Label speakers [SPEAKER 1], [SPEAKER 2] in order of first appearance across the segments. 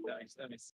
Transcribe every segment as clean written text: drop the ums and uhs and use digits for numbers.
[SPEAKER 1] Nice. Let me see.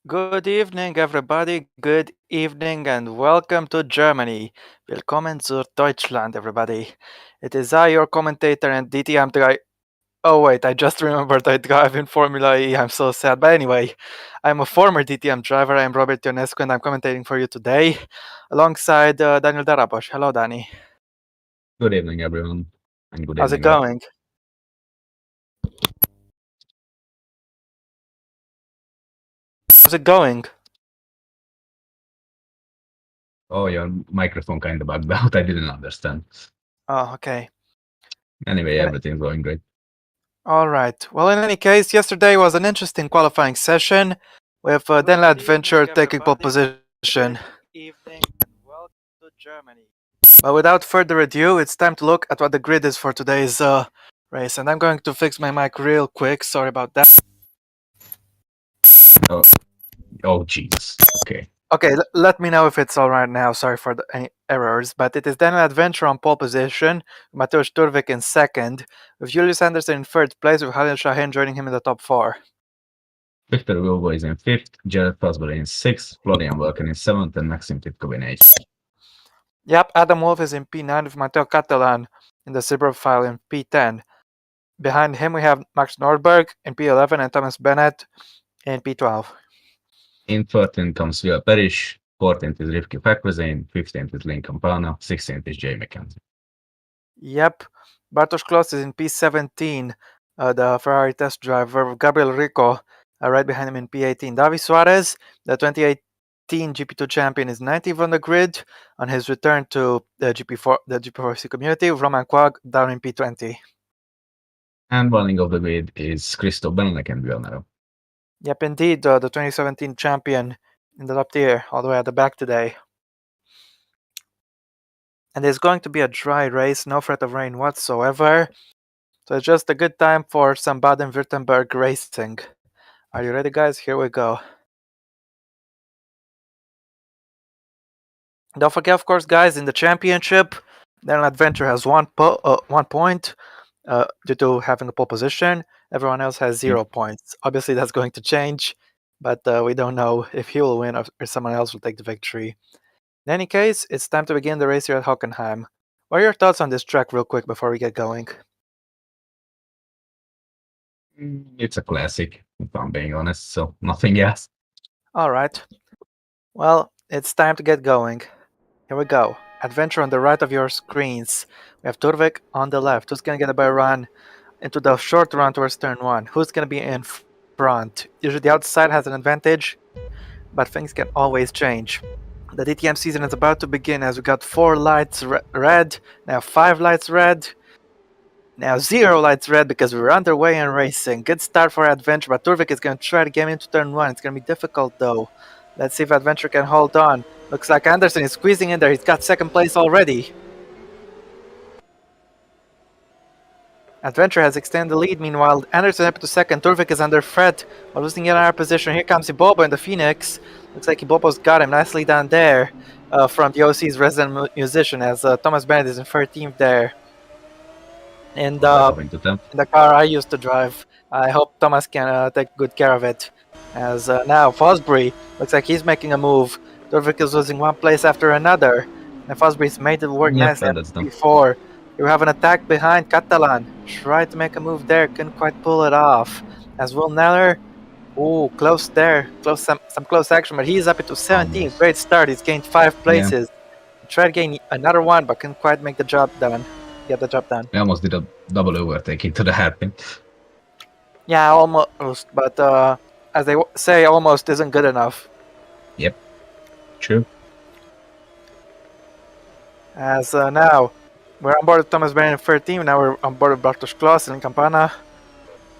[SPEAKER 2] Good evening, everybody. Good evening, and welcome to Germany. Willkommen zu Deutschland, everybody. It is I, your commentator and DTM guy. Oh, wait, I just remembered I drive in Formula E. I'm so sad. But anyway, I'm a former DTM driver. I'm Robert Ionescu, and I'm commentating for you today alongside Daniel Darabos. Hello, Danny.
[SPEAKER 1] Good evening, everyone. And good
[SPEAKER 2] How's it
[SPEAKER 1] evening, Rob.
[SPEAKER 2] going? How's it going?
[SPEAKER 1] Oh, your microphone kind of bugged out. I didn't understand.
[SPEAKER 2] Oh, okay.
[SPEAKER 1] Anyway,
[SPEAKER 2] And-
[SPEAKER 1] everything's going great.
[SPEAKER 2] All right. Well, in any case, yesterday was an interesting qualifying session with Daniel Adventure taking pole position. Evening and welcome to Germany. But without further ado, it's time to look at what the grid is for today's race. And I'm going to fix my mic real quick. Sorry about that.
[SPEAKER 1] Oh, Jesus. Okay.
[SPEAKER 2] Okay, let me know if it's all right now. Sorry for any errors. But it is Daniel Adventure on pole position, Mateusz Turvik in second, with Julius Anderson in third place, with Khalil Shahin joining him in the top four.
[SPEAKER 1] Victor Wilbo is in fifth, Jared Fosbury in sixth, Florian Welken in seventh, and Maxim Titkov in eighth.
[SPEAKER 2] Yep, Adam Wolf is in P9 with Mateo Catalan in the Silver file in P10. Behind him, we have Max Nordberg in P11 and Thomas Bennett in P12.
[SPEAKER 1] In 13th comes Will Parrish, 14th is Rivki Fakrezane, 15th is Lincoln Pana, 16th is Jay McKenzie.
[SPEAKER 2] Yep, Bartosz Klos is in P17, the Ferrari test driver. Gabriel Rico right behind him in P18. Davi Suarez, the 2018 GP2 champion, is 19th on the grid on his return to the GP4 community. Roman Quag down in P20.
[SPEAKER 1] And running off the grid is Christoph Benelek and Will Nero.
[SPEAKER 2] Yep, indeed, the 2017 champion in the top tier, all the way at the back today. And there's going to be a dry race, no threat of rain whatsoever. So it's just a good time for some Baden-Württemberg racing. Are you ready, guys? Here we go. Don't forget, of course, guys, in the championship, Daniel Adventure has 1 point due to having a pole position. Everyone else has 0 points. Obviously, that's going to change, but we don't know if he will win or someone else will take the victory. In any case, it's time to begin the race here at Hockenheim. What are your thoughts on this track real quick before we get going?
[SPEAKER 1] It's a classic, if I'm being honest, so nothing else.
[SPEAKER 2] Alright. Well, it's time to get going. Here we go. Adventure on the right of your screens. We have Turvik on the left. Who's going to get a better run into the short run towards turn 1? Who's going to be in front? Usually the outside has an advantage, but things can always change. The DTM season is about to begin as we got 4 lights red, now 5 lights red, now 0 lights red because we're underway and racing. Good start for Adventure, but Turvik is going to try to get into turn 1. It's going to be difficult though. Let's see if Adventure can hold on. Looks like Anderson is squeezing in there. He's got second place already. Adventure has extended the lead. Meanwhile, Anderson up to second. Turvik is under threat while losing in our position. Here comes Ibobo in the Phoenix. Looks like Ibobo's got him nicely down there from the OC's resident musician as Thomas Bennett is in 13th there. In the car I used to drive. I hope Thomas can take good care of it. As now Fosbury looks like he's making a move. Turvik is losing 1 place after another. And Fosbury's made it work nicely before. You have an attack behind Catalan. Tried to make a move there, couldn't quite pull it off. As Will Neller, ooh, close there. Some close action, but he's up into 17th. Great start, he's gained 5 places. Yeah. Tried to gain another 1, but couldn't quite make the job done. Get the job done.
[SPEAKER 1] I almost did a double overtake into the hairpin.
[SPEAKER 2] Yeah, almost, but as they say, almost isn't good enough.
[SPEAKER 1] Yep, true.
[SPEAKER 2] As now, we're on board with Thomas Bennett in 13, now we're on board with Bartosz Klos and Campana.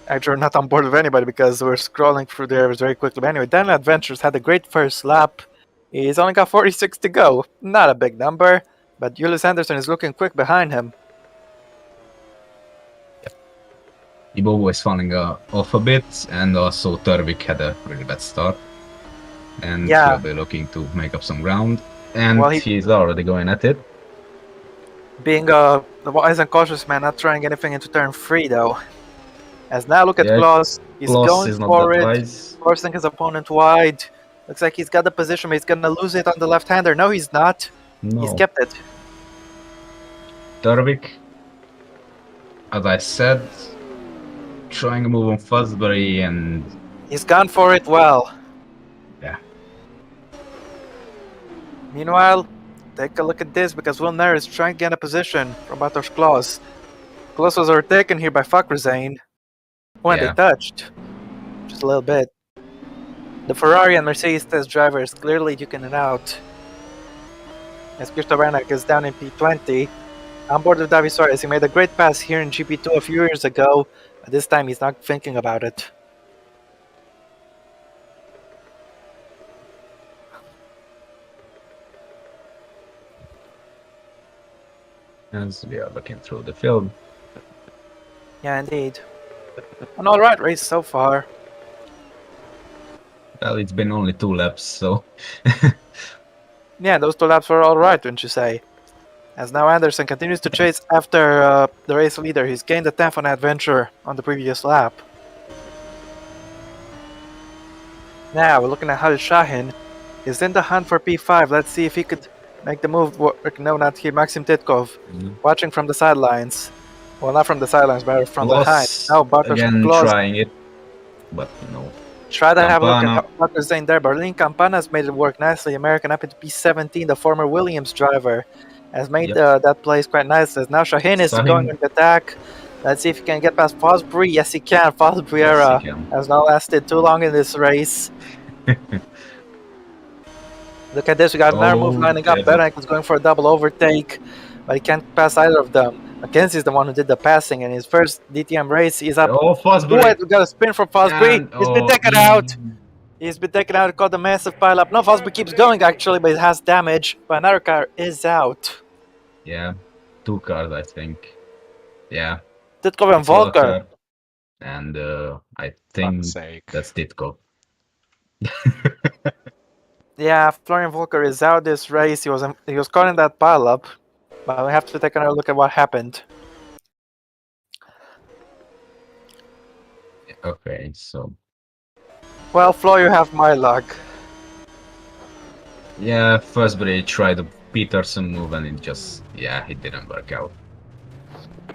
[SPEAKER 2] Actually, we're not on board with anybody because we're scrolling through the areas very quickly. But anyway, Daniel Adventures had a great first lap. He's only got 46 to go. Not a big number, but Julius Anderson is looking quick behind him.
[SPEAKER 1] Ibobo is falling off a bit, and also Turvik had a really bad start. And he'll be looking to make up some ground. And he's already going at it.
[SPEAKER 2] Being the wise and cautious man, not trying anything into turn 3 though. As now look at Klos. He's going for it, forcing his opponent wide. Looks like he's got the position, but he's gonna lose it on the left-hander. No, he's not. No. He's kept it.
[SPEAKER 1] Turvik, as I said, trying to move on Fosbury and...
[SPEAKER 2] He's gone for it well.
[SPEAKER 1] Yeah.
[SPEAKER 2] Meanwhile, take a look at this because Will Nair is trying to get a position from Bartosz Klos. Klos was overtaken here by Fakrezane when they touched. Just a little bit. The Ferrari and Mercedes test driver is clearly duking it out. As Christoph Wernick is down in P20. On board with Davi Suarez, he made a great pass here in GP2 a few years ago, but this time he's not thinking about it.
[SPEAKER 1] As we are looking through the field.
[SPEAKER 2] Yeah, indeed. An alright race so far.
[SPEAKER 1] Well, it's been only 2 laps, so...
[SPEAKER 2] Yeah, those 2 laps were alright, wouldn't you say? As now Anderson continues to chase after the race leader. He's gained a 10th on Adventure on the previous lap. Now we're looking at Halil Shahin. He's in the hunt for P5. Let's see if he could make the move work. No, not here. Maxim Titkov watching from the sidelines. Well, not from the sidelines, but from behind. Now Bartosz
[SPEAKER 1] again
[SPEAKER 2] Klos
[SPEAKER 1] trying it, but no.
[SPEAKER 2] Try to have a look at
[SPEAKER 1] Campana.
[SPEAKER 2] what they're saying there. Berlin Campana's made it work nicely. American up into P17, the former Williams driver, has made that place quite nice. Now Shahin is going on the attack. Let's see if he can get past Fosbury. Yes, he can. Fosbury has not lasted too long in this race. Look at this. We got another move lining up. Benek is going for a double overtake, but he can't pass either of them. Mackenzie is the one who did the passing in his first DTM race. He's up.
[SPEAKER 1] Oh, Fosbury.
[SPEAKER 2] We got a spin from Fosbury. He's been taken out. He's been taken out. Caught the massive pileup. No, Fosbury keeps going actually, but it has damage. But another car is out.
[SPEAKER 1] Yeah, 2 cars, I think. Yeah.
[SPEAKER 2] Titkov and Volker.
[SPEAKER 1] And I think that's Titkov.
[SPEAKER 2] Yeah, Florian Volker is out this race. He was caught in that pileup, but we have to take another look at what happened.
[SPEAKER 1] Okay, so.
[SPEAKER 2] Well, Flo, you have my luck.
[SPEAKER 1] Yeah, Fosbury tried a Peterson move and it didn't work out.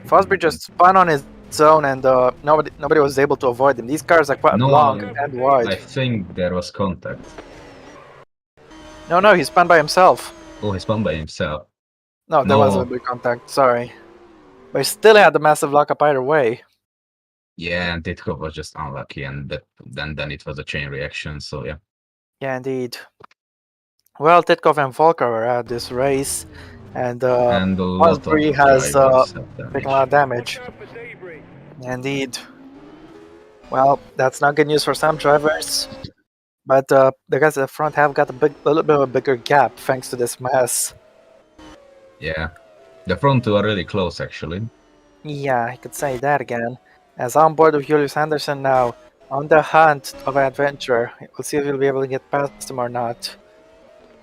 [SPEAKER 2] Fosbury just spun on his own and nobody was able to avoid him. These cars are quite long and wide.
[SPEAKER 1] I think there was contact.
[SPEAKER 2] No, he spun by himself.
[SPEAKER 1] Oh, he spun by himself.
[SPEAKER 2] No, there wasn't a big contact, sorry. But he still had the massive lockup either way.
[SPEAKER 1] Yeah, and Titkov was just unlucky, and then it was a chain reaction, so yeah.
[SPEAKER 2] Yeah, indeed. Well, Titkov and Volker are at this race, and Fosbury has taken a lot of damage. Indeed. Well, that's not good news for some drivers. But the guys at the front have got a little bit of a bigger gap thanks to this mess.
[SPEAKER 1] Yeah, the front 2 are really close actually.
[SPEAKER 2] Yeah, I could say that again. As on board with Julius Anderson now, on the hunt of an adventure. We'll see if he'll be able to get past him or not.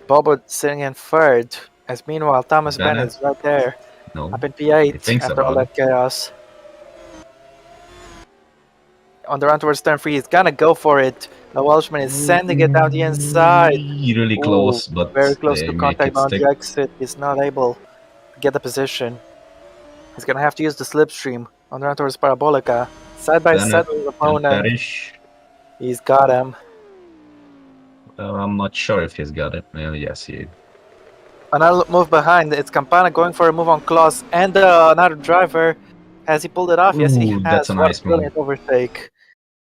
[SPEAKER 2] Bobo sitting in 3rd, as meanwhile Thomas Bennett is right there, up in P8 after all that chaos. On the run towards turn 3, he's gonna go for it. The Welshman is sending it down the inside.
[SPEAKER 1] Really close, but
[SPEAKER 2] very close to contact on the exit. He's not able to get the position. He's gonna have to use the slipstream on the run towards Parabolica. Side by side with his opponent. He's got him.
[SPEAKER 1] I'm not sure if he's got it. Yes, he.
[SPEAKER 2] Another move behind. It's Campana going for a move on Klaus and another driver. Has he pulled it off? Yes, he has.
[SPEAKER 1] That's a nice
[SPEAKER 2] brilliant overtake.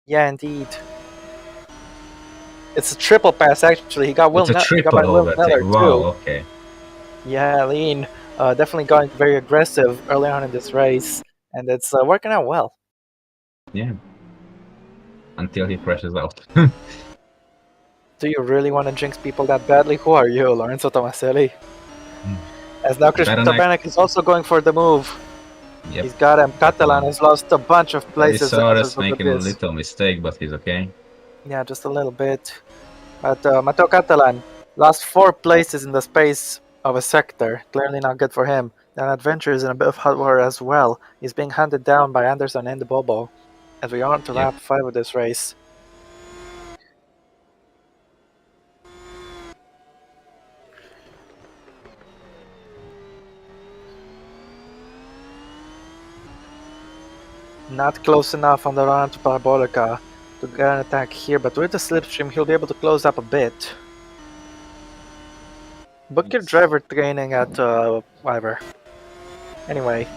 [SPEAKER 2] Yeah, indeed. It's a triple pass, actually. He got Will Miller,
[SPEAKER 1] wow,
[SPEAKER 2] too.
[SPEAKER 1] Okay.
[SPEAKER 2] Yeah, Lean. Definitely going very aggressive early on in this race. And it's working out well.
[SPEAKER 1] Yeah. Until he crashes out.
[SPEAKER 2] Do you really want to jinx people that badly? Who are you, Lorenzo Tomaselli? As now Christian Benek is also going for the move.
[SPEAKER 1] Yep.
[SPEAKER 2] He's got him. Catalan has lost a bunch of places.
[SPEAKER 1] He's making a little mistake, but he's okay.
[SPEAKER 2] Yeah, just a little bit. But Mateo Catalan lost 4 places in the space of a sector. Clearly not good for him. Then Adventure is in a bit of hot water as well. He's being hunted down by Anderson and the Bobo. As we are on to lap 5 of this race. Not close enough on the run to Parabolica to get an attack here, but with the slipstream he'll be able to close up a bit. Book your driver training at whatever. Anyway,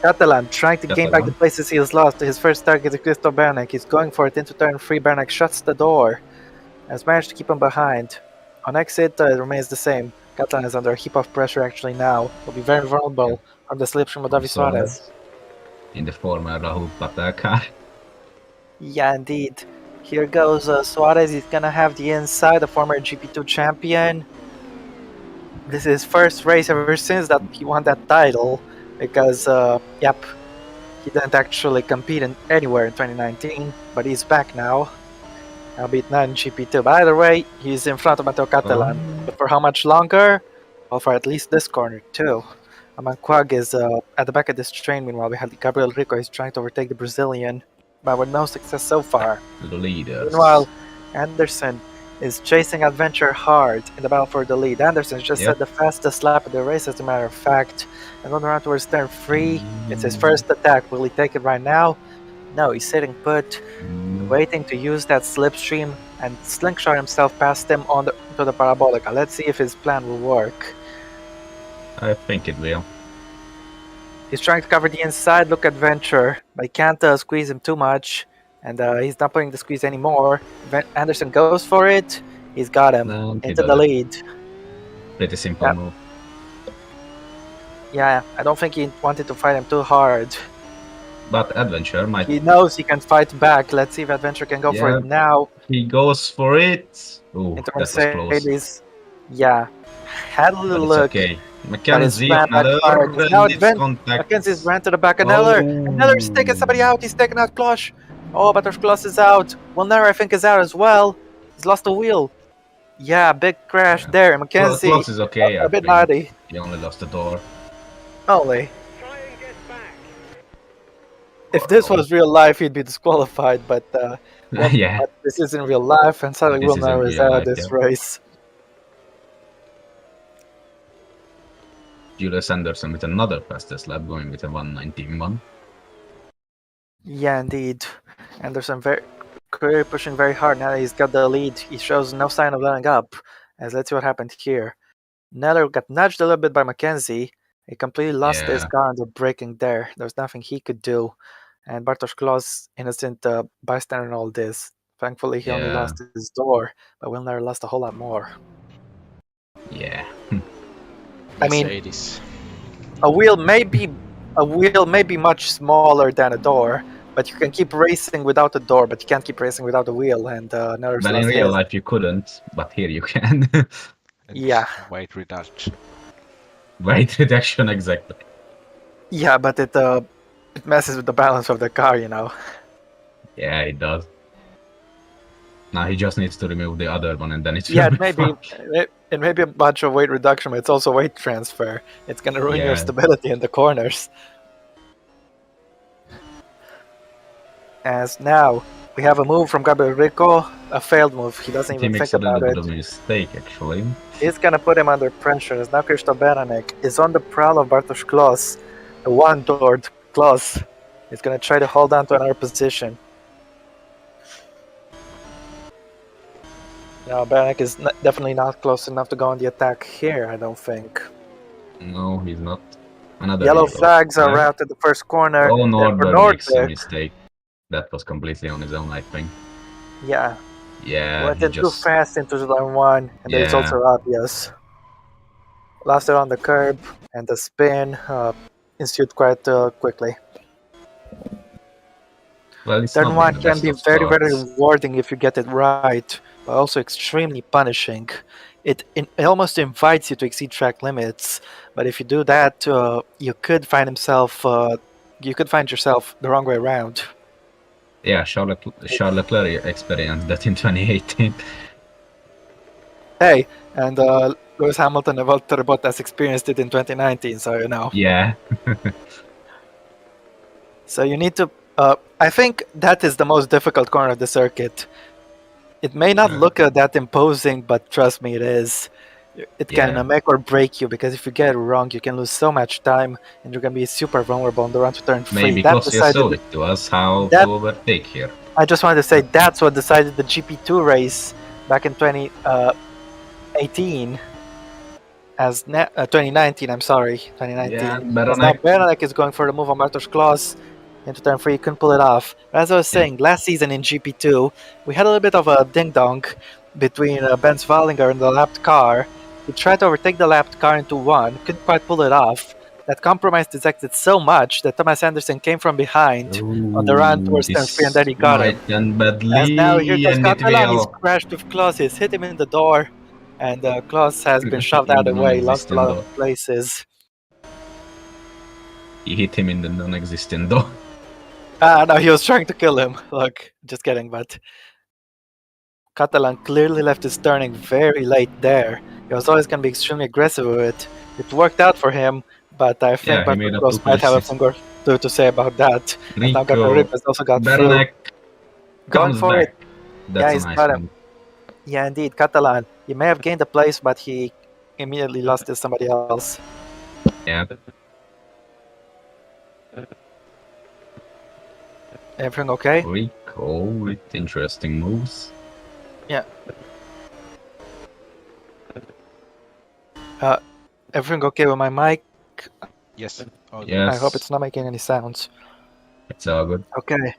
[SPEAKER 2] Catalan trying to gain back the places he has lost. His first target is Christo Bernek. He's going for it into turn 3. Bernek shuts the door. Has managed to keep him behind. On exit, it remains the same. Catalan is under a heap of pressure actually now. He'll be very vulnerable from the slipstream of Davi Suarez.
[SPEAKER 1] In the former Rahul Patel car.
[SPEAKER 2] Yeah, indeed. Here goes Suarez. He's gonna have the inside, the former GP2 champion. This is his first race ever since that he won that title, because he didn't actually compete anywhere in 2019, but he's back now. Albeit not in GP2. But either way, he's in front of Mateo Catalan. But for how much longer? Well, for at least this corner too. Manquag is at the back of this train. Meanwhile, we have Gabriel Rico. He's trying to overtake the Brazilian, but with no success so far. Meanwhile, Anderson is chasing Adventure hard in the battle for the lead. Anderson just set the fastest lap of the race, as a matter of fact. And on the run towards turn 3, it's his first attack. Will he take it right now? No, he's sitting put, waiting to use that slipstream and slingshot himself past him to the Parabolica. Let's see if his plan will work.
[SPEAKER 1] I think it will.
[SPEAKER 2] He's trying to cover the inside, look at Venture, but he can't squeeze him too much, and he's not putting the squeeze anymore. Anderson goes for it. He's got him into the lead.
[SPEAKER 1] Pretty simple move.
[SPEAKER 2] Yeah, I don't think he wanted to fight him too hard.
[SPEAKER 1] But Adventure might...
[SPEAKER 2] He knows he can fight back. Let's see if Adventure can go for it now.
[SPEAKER 1] He goes for it. Oh, that was close.
[SPEAKER 2] Yeah, had a little look.
[SPEAKER 1] Okay. Mackenzie on Neller,
[SPEAKER 2] now Mackenzie's ran to the back of Neller. Neller's taking somebody out. He's taking out Klosh. Oh, but Klosh is out. Well, Neller, I think, is out as well. He's lost the wheel. Yeah, big crash there. Mackenzie.
[SPEAKER 1] Klosh is okay.
[SPEAKER 2] A bit hardy.
[SPEAKER 1] He only lost the door.
[SPEAKER 2] Only. If this was real life, he'd be disqualified, but
[SPEAKER 1] yeah.
[SPEAKER 2] But this isn't real life, and suddenly Will Neller is out of this race.
[SPEAKER 1] Julius Anderson with another fastest lap, going with a 1:19.1.
[SPEAKER 2] Yeah, indeed. Anderson clearly pushing very hard. Now that he's got the lead, he shows no sign of letting up. As let's see what happened here. Neller got nudged a little bit by Mackenzie. He completely lost his car under braking there. There was nothing he could do. And Bartosz Kloss, innocent bystander in all this. Thankfully, he only lost his door, but Will Neller lost a whole lot more.
[SPEAKER 1] Yeah.
[SPEAKER 2] I mean, a wheel may be much smaller than a door, but you can keep racing without a door, but you can't keep racing without a wheel. And
[SPEAKER 1] but in real life you couldn't, but here you can.
[SPEAKER 2] Yeah.
[SPEAKER 3] Weight reduction.
[SPEAKER 1] Weight reduction, exactly.
[SPEAKER 2] Yeah, but it messes with the balance of the car, you know.
[SPEAKER 1] Yeah, it does. Now he just needs to remove the other one, and then it's
[SPEAKER 2] it may be a bunch of weight reduction, but it's also weight transfer. It's gonna ruin your stability in the corners. As now we have a move from Gabriel Rico, a failed move. He doesn't even think about it.
[SPEAKER 1] He makes a little bit of a mistake, actually.
[SPEAKER 2] It's gonna put him under pressure. As now Krzysztof Beranek is on the prowl of Bartosz Kloss, the one-doored Kloss. He's gonna try to hold on to another position. Now Beranek is definitely not close enough to go on the attack here, I don't think.
[SPEAKER 1] No, he's not. Another
[SPEAKER 2] yellow flags are out at the first corner.
[SPEAKER 1] Oh, Nordberg makes a mistake. That was completely on his own, I think.
[SPEAKER 2] Yeah.
[SPEAKER 1] Yeah.
[SPEAKER 2] Went in too fast into turn one, and it's also obvious. Lost it on the curb, and the spin ensued quite quickly.
[SPEAKER 1] Well,
[SPEAKER 2] turn one can be very, very rewarding if you get it right, but also extremely punishing. It almost invites you to exceed track limits, but if you do that, you could find yourself the wrong way around.
[SPEAKER 1] Yeah, Charles Leclerc experienced that in 2018.
[SPEAKER 2] Hey, and Lewis Hamilton and Valtteri Bottas experienced it in 2019, so you know.
[SPEAKER 1] Yeah.
[SPEAKER 2] So you need to... I think that is the most difficult corner of the circuit. It may not look that imposing, but trust me, it is. It can make or break you, because if you get it wrong, you can lose so much time, and you're going to be super vulnerable on the run to turn 3.
[SPEAKER 1] Maybe Kloss showed it to us how to overtake here.
[SPEAKER 2] I just wanted to say that's what decided the GP2 race back in 2018. 2019, I'm sorry. 2019.
[SPEAKER 1] Yeah,
[SPEAKER 2] now Beranek is going for the move on Bartosz Kloss into turn 3, couldn't pull it off. As I was saying, last season in GP2, we had a little bit of a ding-dong between Ben Svallinger and the lapped car. He tried to overtake the lapped car into 1, couldn't quite pull it off. That compromised his exit so much that Thomas Anderson came from behind on the run towards turn 3, and then he got him. As now here goes Catalan, he's crashed with Kloss, he's hit him in the door, and Kloss has been shoved out of the way, lost a lot of places.
[SPEAKER 1] He hit him in the non-existent door.
[SPEAKER 2] No, he was trying to kill him. Look, just kidding, but Catalan clearly left his turning very late there. He was always going to be extremely aggressive with it. It worked out for him, but I think Bartosz might have a thing or two to say about that.
[SPEAKER 1] Rico,
[SPEAKER 2] and now Gabriel has also got
[SPEAKER 1] Beranek
[SPEAKER 2] going for
[SPEAKER 1] back.
[SPEAKER 2] it.
[SPEAKER 1] That's
[SPEAKER 2] he's
[SPEAKER 1] a nice
[SPEAKER 2] got
[SPEAKER 1] one.
[SPEAKER 2] him. Yeah, indeed, Catalan. He may have gained a place, but he immediately lost to somebody else.
[SPEAKER 1] Yeah.
[SPEAKER 2] Everything okay?
[SPEAKER 1] Rico with interesting moves.
[SPEAKER 2] Yeah. Everything okay with my mic?
[SPEAKER 3] Yes. All good.
[SPEAKER 1] Yes.
[SPEAKER 2] I hope it's not making any sounds.
[SPEAKER 1] It's all good.
[SPEAKER 2] Okay.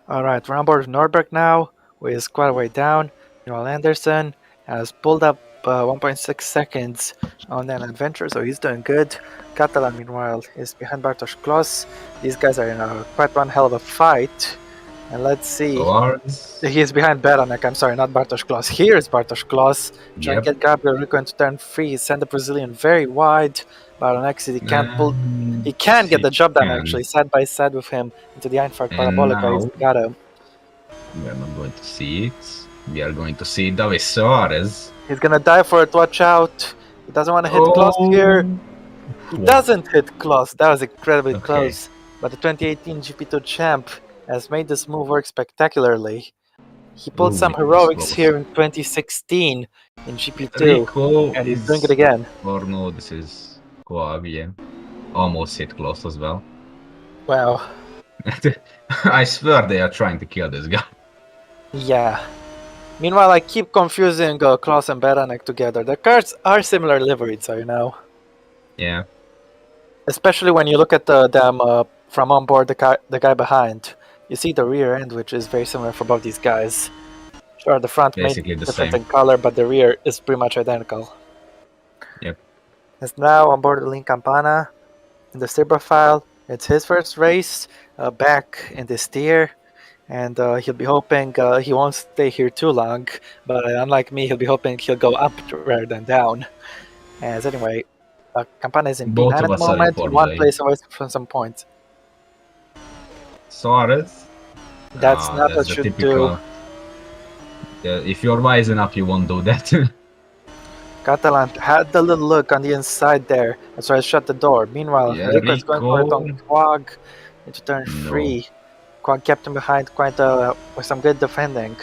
[SPEAKER 2] Alright, we're on board with Norberg now, with quite a way down. Meanwhile, Anderson has pulled up 1.6 seconds on an adventure, so he's doing good. Catalan, meanwhile, is behind Bartosz Klos. These guys are in quite one hell of a fight. And let's see.
[SPEAKER 1] Swords.
[SPEAKER 2] He is behind Beranek, I'm sorry, not Bartosz Klos. Here is Bartosz Klos. Trying to get Gabriel Rico into turn 3. He sent the Brazilian very wide. Baronek says he can't pull. He can get the job done actually, side by side with him into the Einfahrt Parabolica. He's got him.
[SPEAKER 1] We are not going to see it. We are going to see David Suarez.
[SPEAKER 2] He's gonna die for it, watch out. He doesn't want to hit Klos here. He doesn't hit Klos. That was incredibly close. But the 2018 GP2 champ has made this move work spectacularly. He pulled some heroics here in 2016 in GP2,
[SPEAKER 1] Rico
[SPEAKER 2] and he's doing it again.
[SPEAKER 1] Or no, this is Quag, yeah. Almost hit Klos as well.
[SPEAKER 2] Wow.
[SPEAKER 1] I swear they are trying to kill this guy.
[SPEAKER 2] Yeah. Meanwhile, I keep confusing Klos and Beranek together. The cars are similar liveried, so you know.
[SPEAKER 1] Yeah.
[SPEAKER 2] Especially when you look at them from on board the guy behind. You see the rear end, which is very similar for both these guys. Sure, the front may be different in color, but the rear is pretty much identical.
[SPEAKER 1] Yep.
[SPEAKER 2] It's now on board the Link Campana in the steer profile. It's his first race back in this tier, and he'll be hoping he won't stay here too long. But unlike me, he'll be hoping he'll go up rather than down. As anyway, Campana is in P9 at the moment, one place away from some points.
[SPEAKER 1] Suarez?
[SPEAKER 2] That's not what you do.
[SPEAKER 1] If you're wise enough, you won't do that.
[SPEAKER 2] Catalan had the little look on the inside there, that's why I shut the door. Meanwhile, Rico is going for it on Quag into turn 3. Quag kept him behind quite with some good defending.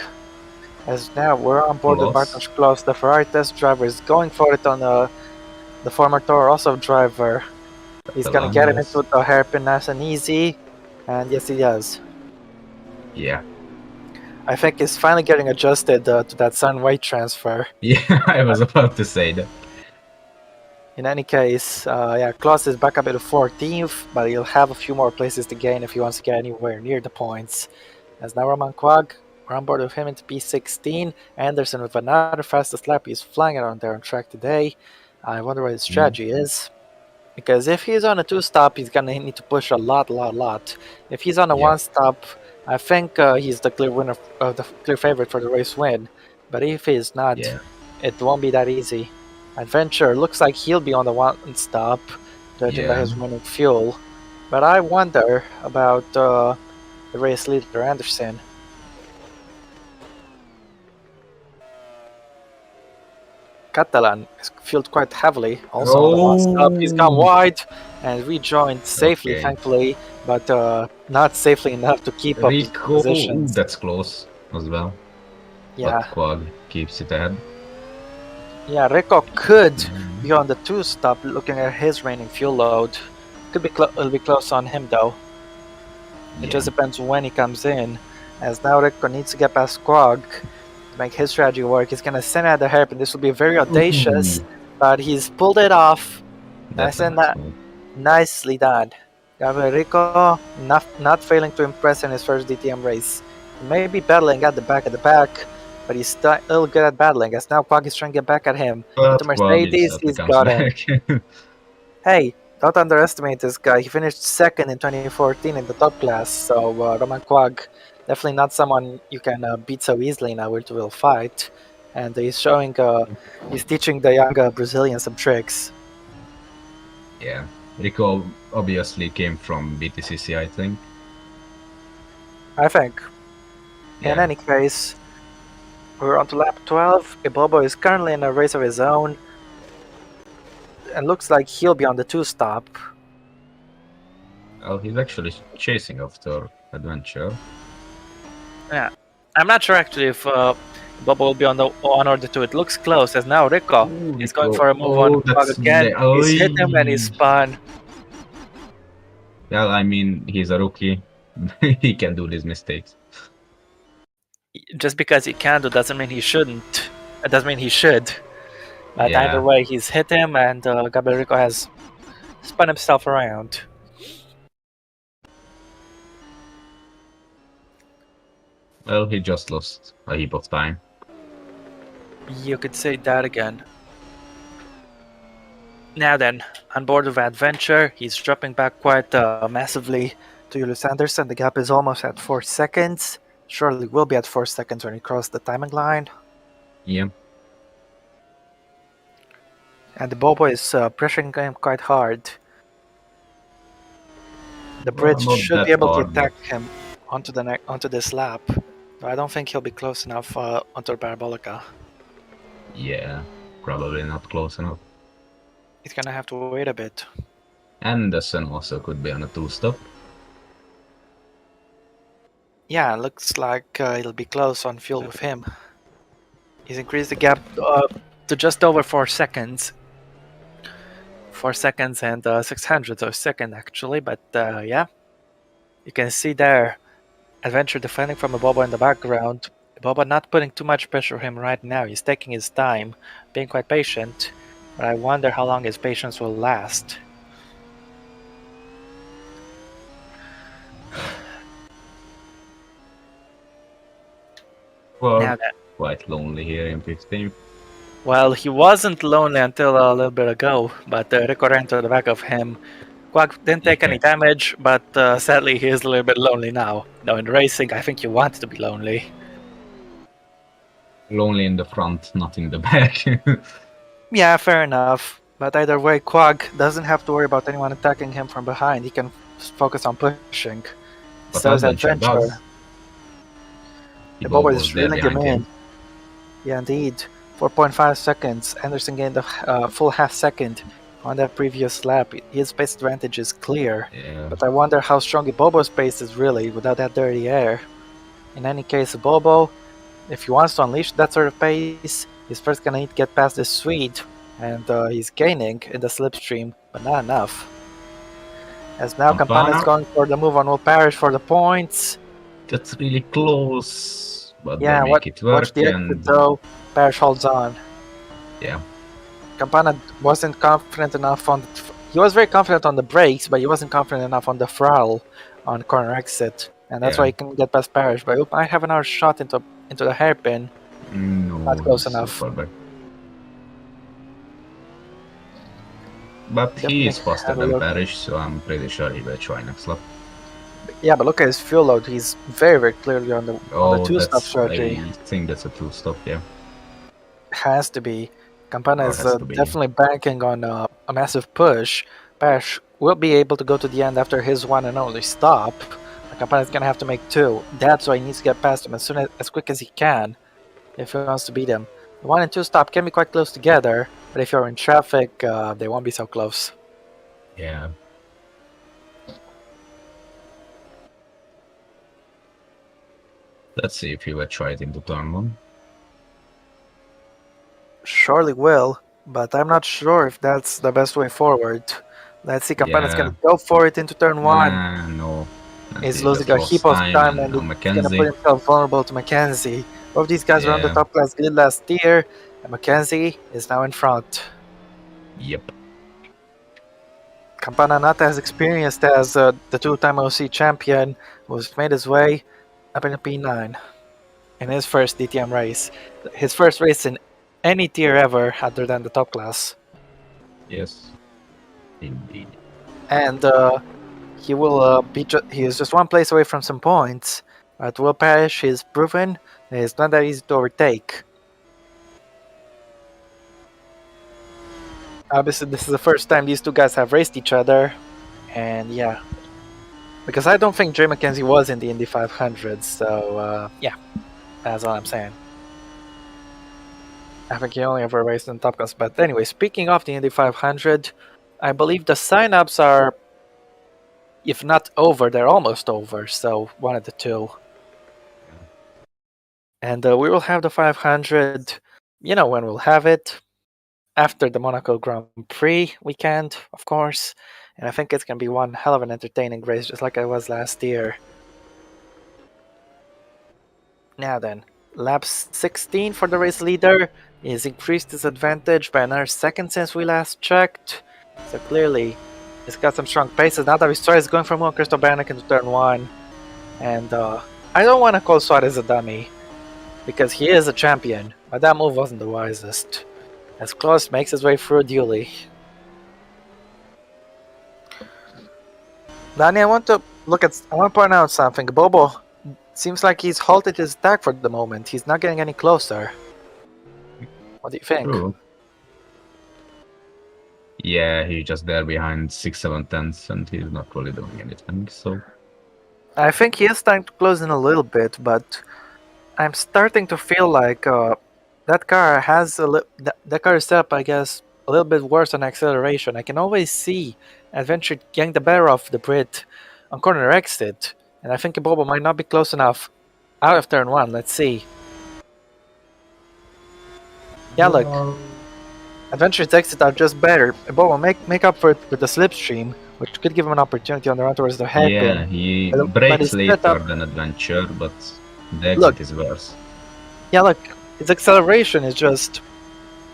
[SPEAKER 2] As now we're on board with Bartosz Klos, the Ferrari test driver, is going for it on the former Toro Rosso driver. He's gonna get him into the hairpin nice and easy, and yes, he does.
[SPEAKER 1] Yeah.
[SPEAKER 2] I think he's finally getting adjusted to that sun weight transfer.
[SPEAKER 1] Yeah, I was about to say that.
[SPEAKER 2] In any case, yeah, Klos is back up at the 14th, but he'll have a few more places to gain if he wants to get anywhere near the points. As now Roman Quag, we're on board with him into P16. Anderson with another fastest lap. He's flying around there on track today. I wonder what his strategy is. Because if he's on a 2-stop, he's gonna need to push a lot. If he's on a 1-stop, I think he's the clear winner, the clear favorite for the race win. But if he's not, it won't be that easy. Adventure looks like he'll be on the 1-stop, judging by his running fuel. But I wonder about the race leader, Anderson. Catalan is fueled quite heavily, also on the 1-stop. He's gone wide and rejoined safely, thankfully, but not safely enough to keep up his position.
[SPEAKER 1] That's close as well.
[SPEAKER 2] Yeah.
[SPEAKER 1] But Quag keeps it ahead.
[SPEAKER 2] Yeah, Rico could be on the 2-stop looking at his remaining fuel load. Could be it'll be close on him though. It just depends when he comes in. As now Rico needs to get past Quag to make his strategy work. He's gonna send out the hairpin. This will be very audacious, but he's pulled it off. Nicely done. Gabriel Rico not failing to impress in his first DTM race. He may be battling at the back, but he's still good at battling. As now Quag is trying to get back at him. Into Mercedes, he's got him. Hey, don't underestimate this guy. He finished 2nd in 2014 in the top class, so Roman Quag, definitely not someone you can beat so easily in a virtual fight. And he's showing, he's teaching the young Brazilian some tricks.
[SPEAKER 1] Yeah, Rico obviously came from BTCC, I think.
[SPEAKER 2] In any case, we're on to lap 12. Ibobo is currently in a race of his own. And looks like he'll be on the 2-stop.
[SPEAKER 1] Oh, he's actually chasing after Adventure.
[SPEAKER 2] Yeah, I'm not sure actually if Bobo will be on the 1 or the 2. It looks close, as now Rico is going for a move on Quag again. He's hit him and he's spun.
[SPEAKER 1] Well, I mean, he's a rookie. He can do these mistakes.
[SPEAKER 2] Just because he can do doesn't mean he shouldn't. It doesn't mean he should. But
[SPEAKER 1] Yeah.
[SPEAKER 2] either way, he's hit him, and Gabriel Rico has spun himself around.
[SPEAKER 1] Well, he just lost a heap of time.
[SPEAKER 2] You could say that again. Now then, on board of Adventure, he's dropping back quite massively to Julius Anderson. The gap is almost at 4 seconds. Surely will be at 4 seconds when he crosses the timing line.
[SPEAKER 1] Yeah.
[SPEAKER 2] And the Bobo is pressuring him quite hard. The bridge
[SPEAKER 1] not
[SPEAKER 2] should
[SPEAKER 1] that
[SPEAKER 2] be able to
[SPEAKER 1] hard,
[SPEAKER 2] attack him onto this lap. But I don't think he'll be close enough onto the Parabolica.
[SPEAKER 1] Yeah, probably not close enough.
[SPEAKER 2] He's gonna have to wait a bit.
[SPEAKER 1] Anderson also could be on a 2-stop.
[SPEAKER 2] Yeah, looks like it'll be close on fuel with him. He's increased the gap to just over 4 seconds. 4 seconds and 600 of a second actually, but yeah. You can see there, Adventure defending from a Bobo in the background. Bobo not putting too much pressure on him right now. He's taking his time, being quite patient. But I wonder how long his patience will last.
[SPEAKER 1] Well, quite lonely here in 15th.
[SPEAKER 2] Well, he wasn't lonely until a little bit ago, but Rico ran to the back of him. Quack didn't take any damage, but sadly he is a little bit lonely now. Now in racing, I think you want to be lonely.
[SPEAKER 1] Lonely in the front, not in the back.
[SPEAKER 2] Yeah, fair enough. But either way, Quag doesn't have to worry about anyone attacking him from behind. He can focus on pushing. So is Adventure. The Bobo is reeling him in. Yeah, indeed. 4.5 seconds. Anderson gained a full half second on that previous lap. His pace advantage is clear.
[SPEAKER 1] Yeah.
[SPEAKER 2] But I wonder how strong Bobo's pace is really without that dirty air. In any case, Bobo, if he wants to unleash that sort of pace, he's first gonna need to get past this Swede. And he's gaining in the slipstream, but not enough. As now Campana is going for the move on Will Parish for the points.
[SPEAKER 1] That's really close, but
[SPEAKER 2] yeah,
[SPEAKER 1] they make it work.
[SPEAKER 2] Watch the exit though. Parish holds on.
[SPEAKER 1] Yeah.
[SPEAKER 2] Campana wasn't confident enough on. He was very confident on the brakes, but he wasn't confident enough on the throttle on corner exit, and that's why he couldn't get past Parish. But he might have another shot into the hairpin.
[SPEAKER 1] No,
[SPEAKER 2] not close enough.
[SPEAKER 1] But he is faster than Parish, so I'm pretty sure he will try next lap.
[SPEAKER 2] Yeah, but look at his fuel load. He's very, very clearly on the 2-stop strategy.
[SPEAKER 1] I think that's a 2-stop, yeah.
[SPEAKER 2] Has to be. Campana is definitely banking on a massive push. Parish will be able to go to the end after his one and only stop. Campana is going to have to make 2. That's why he needs to get past him as quick as he can if he wants to beat him. The 1 and 2 stop can be quite close together, but if you're in traffic, they won't be so close.
[SPEAKER 1] Yeah. Let's see if he will try it into turn 1.
[SPEAKER 2] Surely will, but I'm not sure if that's the best way forward. Let's see, Campana's going to go for it into turn 1.
[SPEAKER 1] No.
[SPEAKER 2] He's losing a heap of time and he's going to put himself vulnerable to Mackenzie. Both these guys were on the top class grid last year, and Mackenzie is now in front.
[SPEAKER 1] Yep.
[SPEAKER 2] Campana not as experienced as the 2-time OC champion, who's made his way up in the P9 in his first DTM race. His first race in any tier ever other than the top class.
[SPEAKER 1] Yes, indeed.
[SPEAKER 2] And he will he is just 1 place away from some points. But Will Parish is proven it's not that easy to overtake. Obviously, this is the first time these 2 guys have raced each other, and yeah, because I don't think Jay Mackenzie was in the Indy 500, so yeah, that's all I'm saying. I think he only ever raced in top class. But anyway, speaking of the Indy 500, I believe the signups are, if not over, they're almost over, so one of the 2. And we will have the 500, you know when we'll have it, after the Monaco Grand Prix weekend, of course. And I think it's going to be one hell of an entertaining race, just like it was last year. Now then, lap 16 for the race leader. He's increased his advantage by another second since we last checked. So clearly, he's got some strong paces. Now that we saw he's going from one Crystal Bannock into turn 1. And I don't want to call Suarez a dummy, because he is a champion, but that move wasn't the wisest. As Klaus makes his way through duly. Danny, I want to point out something. Bobo seems like he's halted his attack for the moment. He's not getting any closer. What do you think?
[SPEAKER 1] True. Yeah, he's just there behind 6, 7 tenths, and he's not really doing anything, so...
[SPEAKER 2] I think he is starting to close in a little bit, but I'm starting to feel like that car has that car is set up, I guess, a little bit worse on acceleration. I can always see Adventure getting the better of the Brit on corner exit, and I think Bobo might not be close enough out of turn 1. Let's see. Yeah, look. Adventure's exit are just better. Bobo make up for it with the slipstream, which could give him an opportunity on the run towards the hairpin.
[SPEAKER 1] Yeah, he brakes later than Adventure, but the exit is worse.
[SPEAKER 2] Yeah, look, his acceleration is just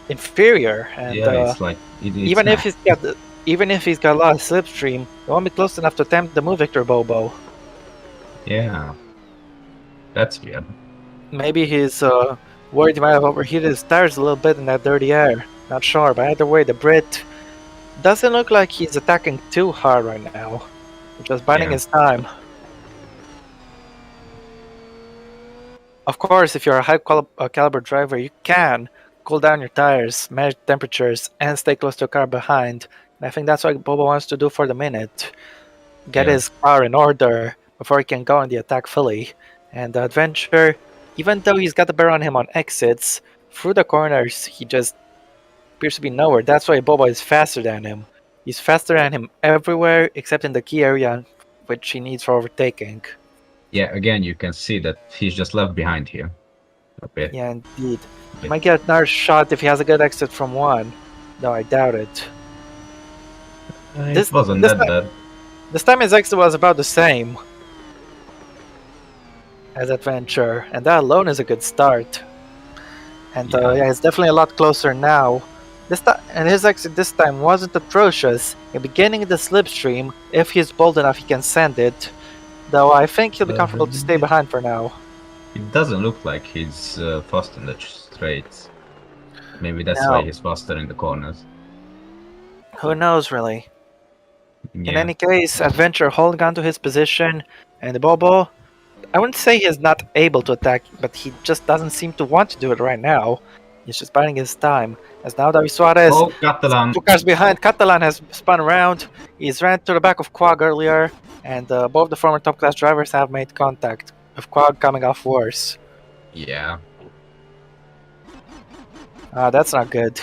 [SPEAKER 2] inferior, and
[SPEAKER 1] yeah, it's like
[SPEAKER 2] even if he's got a lot of slipstream, he won't be close enough to attempt the move Victor Bobo.
[SPEAKER 1] Yeah, that's weird.
[SPEAKER 2] Maybe he's worried he might have overheated his tires a little bit in that dirty air. Not sure, but either way, the Brit doesn't look like he's attacking too hard right now. Just biding his time. Of course, if you're a high caliber driver, you can cool down your tires, manage temperatures, and stay close to a car behind. And I think that's what Bobo wants to do for the minute. Get his car in order before he can go on the attack fully. And the Adventure, even though he's got the better on him on exits, through the corners, he just appears to be nowhere. That's why Bobo is faster than him. He's faster than him everywhere except in the key area which he needs for overtaking.
[SPEAKER 1] Yeah, again, you can see that he's just left behind here. A bit.
[SPEAKER 2] Yeah, indeed. He might get another shot if he has a good exit from 1. No, I doubt it.
[SPEAKER 1] This wasn't that bad.
[SPEAKER 2] This time his exit was about the same as Adventure, and that alone is a good start. And it's definitely a lot closer now. His exit this time wasn't atrocious. In beginning the slipstream, if he's bold enough, he can send it. Though I think he'll be comfortable to stay behind for now.
[SPEAKER 1] It doesn't look like he's fast in the straights. Maybe that's why he's faster in the corners.
[SPEAKER 2] Who knows, really?
[SPEAKER 1] Yeah.
[SPEAKER 2] In any case, Adventure holding on to his position, and Bobo, I wouldn't say he's not able to attack, but he just doesn't seem to want to do it right now. He's just biding his time. As now David Suarez,
[SPEAKER 1] Catalan.
[SPEAKER 2] 2 cars behind, Catalan has spun around. He's ran to the back of Quag earlier, and both the former top class drivers have made contact, with Quag coming off worse.
[SPEAKER 1] Yeah.
[SPEAKER 2] That's not good.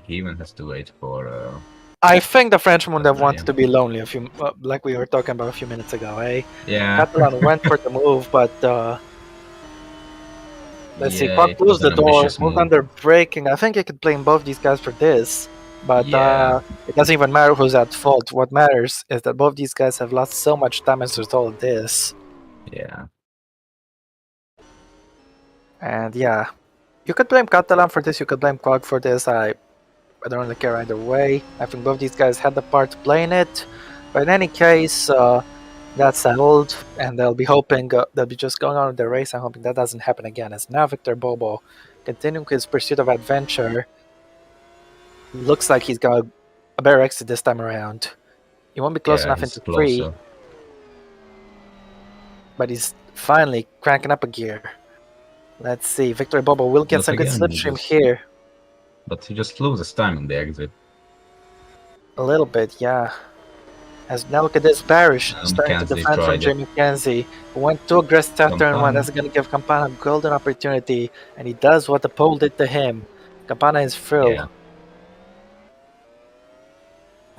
[SPEAKER 1] He even has to wait for...
[SPEAKER 2] I think the Frenchman would have wanted to be lonely, like we were talking about a few minutes ago, eh?
[SPEAKER 1] Yeah.
[SPEAKER 2] Catalan went for the move, but let's see, Quag closed the door, moved under braking. I think you could blame both these guys for this, but it doesn't even matter who's at fault. What matters is that both these guys have lost so much time as a result of this.
[SPEAKER 1] Yeah.
[SPEAKER 2] And you could blame Catalan for this, you could blame Quag for this. I don't really care either way. I think both these guys had the part to play in it. But in any case, that's settled, and they'll be hoping they'll be just going on with their race. I'm hoping that doesn't happen again. As now Victor Bobo continuing his pursuit of adventure. Looks like he's got a better exit this time around. He won't be close enough into 3. But he's finally cranking up a gear. Let's see. Victor Bobo will get some good slipstream here.
[SPEAKER 1] But he just loses time on the exit.
[SPEAKER 2] A little bit, yeah. As now look at this, Barish starting to defend from Jay McKenzie, who went too aggressive after turn 1. That's going to give Campana a golden opportunity, and he does what the pole did to him. Campana is through. Yeah.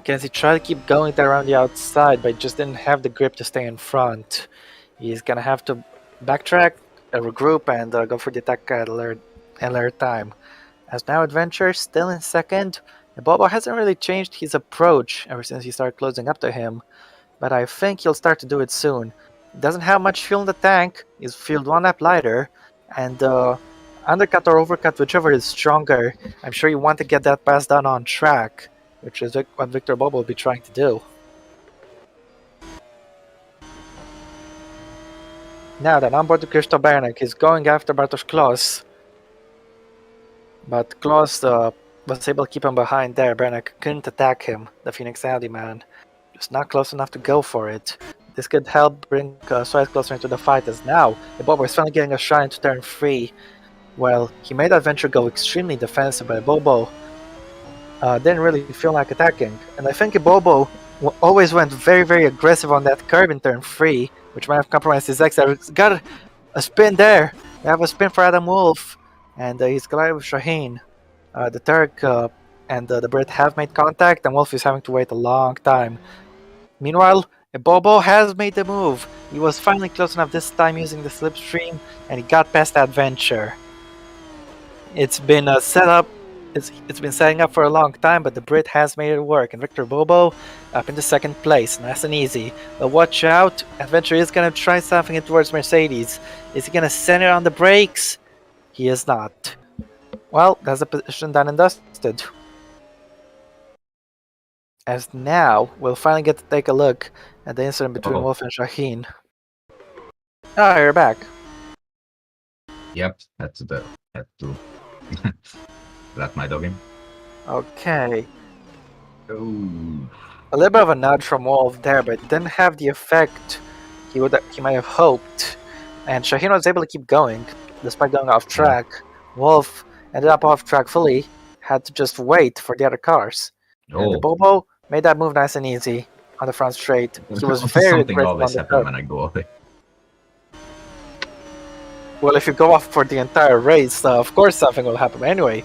[SPEAKER 2] McKenzie tried to keep going there around the outside, but just didn't have the grip to stay in front. He's going to have to backtrack, regroup, and go for the attack at a later time. As now Adventure still in second. Bobo hasn't really changed his approach ever since he started closing up to him, but I think he'll start to do it soon. He doesn't have much fuel in the tank, he's fueled 1 lap lighter, and undercut or overcut, whichever is stronger. I'm sure you want to get that pass done on track, which is what Victor Bobo will be trying to do. Now then, on board to Krzysztof Bernek, he's going after Bartosz Klos. But Klos was able to keep him behind there. Bernek couldn't attack him, the Phoenix Audi man. Just not close enough to go for it. This could help bring Suarez closer into the fight, as now the Bobo is finally getting a shot into turn 3. Well, he made that venture go extremely defensive, but Bobo didn't really feel like attacking. And I think Bobo always went very, very aggressive on that curve in turn 3, which might have compromised his exit. He's got a spin there. They have a spin for Adam Wolf, and he's collided with Shaheen. The Turk and the Brit have made contact, and Wolf is having to wait a long time. Meanwhile, Bobo has made the move. He was finally close enough this time using the slipstream, and he got past that venture. It's been set up. It's been setting up for a long time, but the Brit has made it work. And Victor Bobo up into second place, nice and easy. But watch out, Adventure is gonna try something it towards Mercedes. Is he gonna send it on the brakes? He is not. Well, that's the position done and dusted. As now, we'll finally get to take a look at the incident between Wolf and Shaheen. Ah, you're back.
[SPEAKER 1] Yep, had to let my dog in.
[SPEAKER 2] Okay.
[SPEAKER 1] Oh.
[SPEAKER 2] A little bit of a nudge from Wolf there, but it didn't have the effect he might have hoped. And Shaheen was able to keep going, despite going off track. Wolf ended up off track fully, had to just wait for the other cars. And the Bobo made that move nice and easy on the front straight. He was very
[SPEAKER 1] Something always happens when I go away.
[SPEAKER 2] Well, if you go off for the entire race, of course something will happen. Anyway,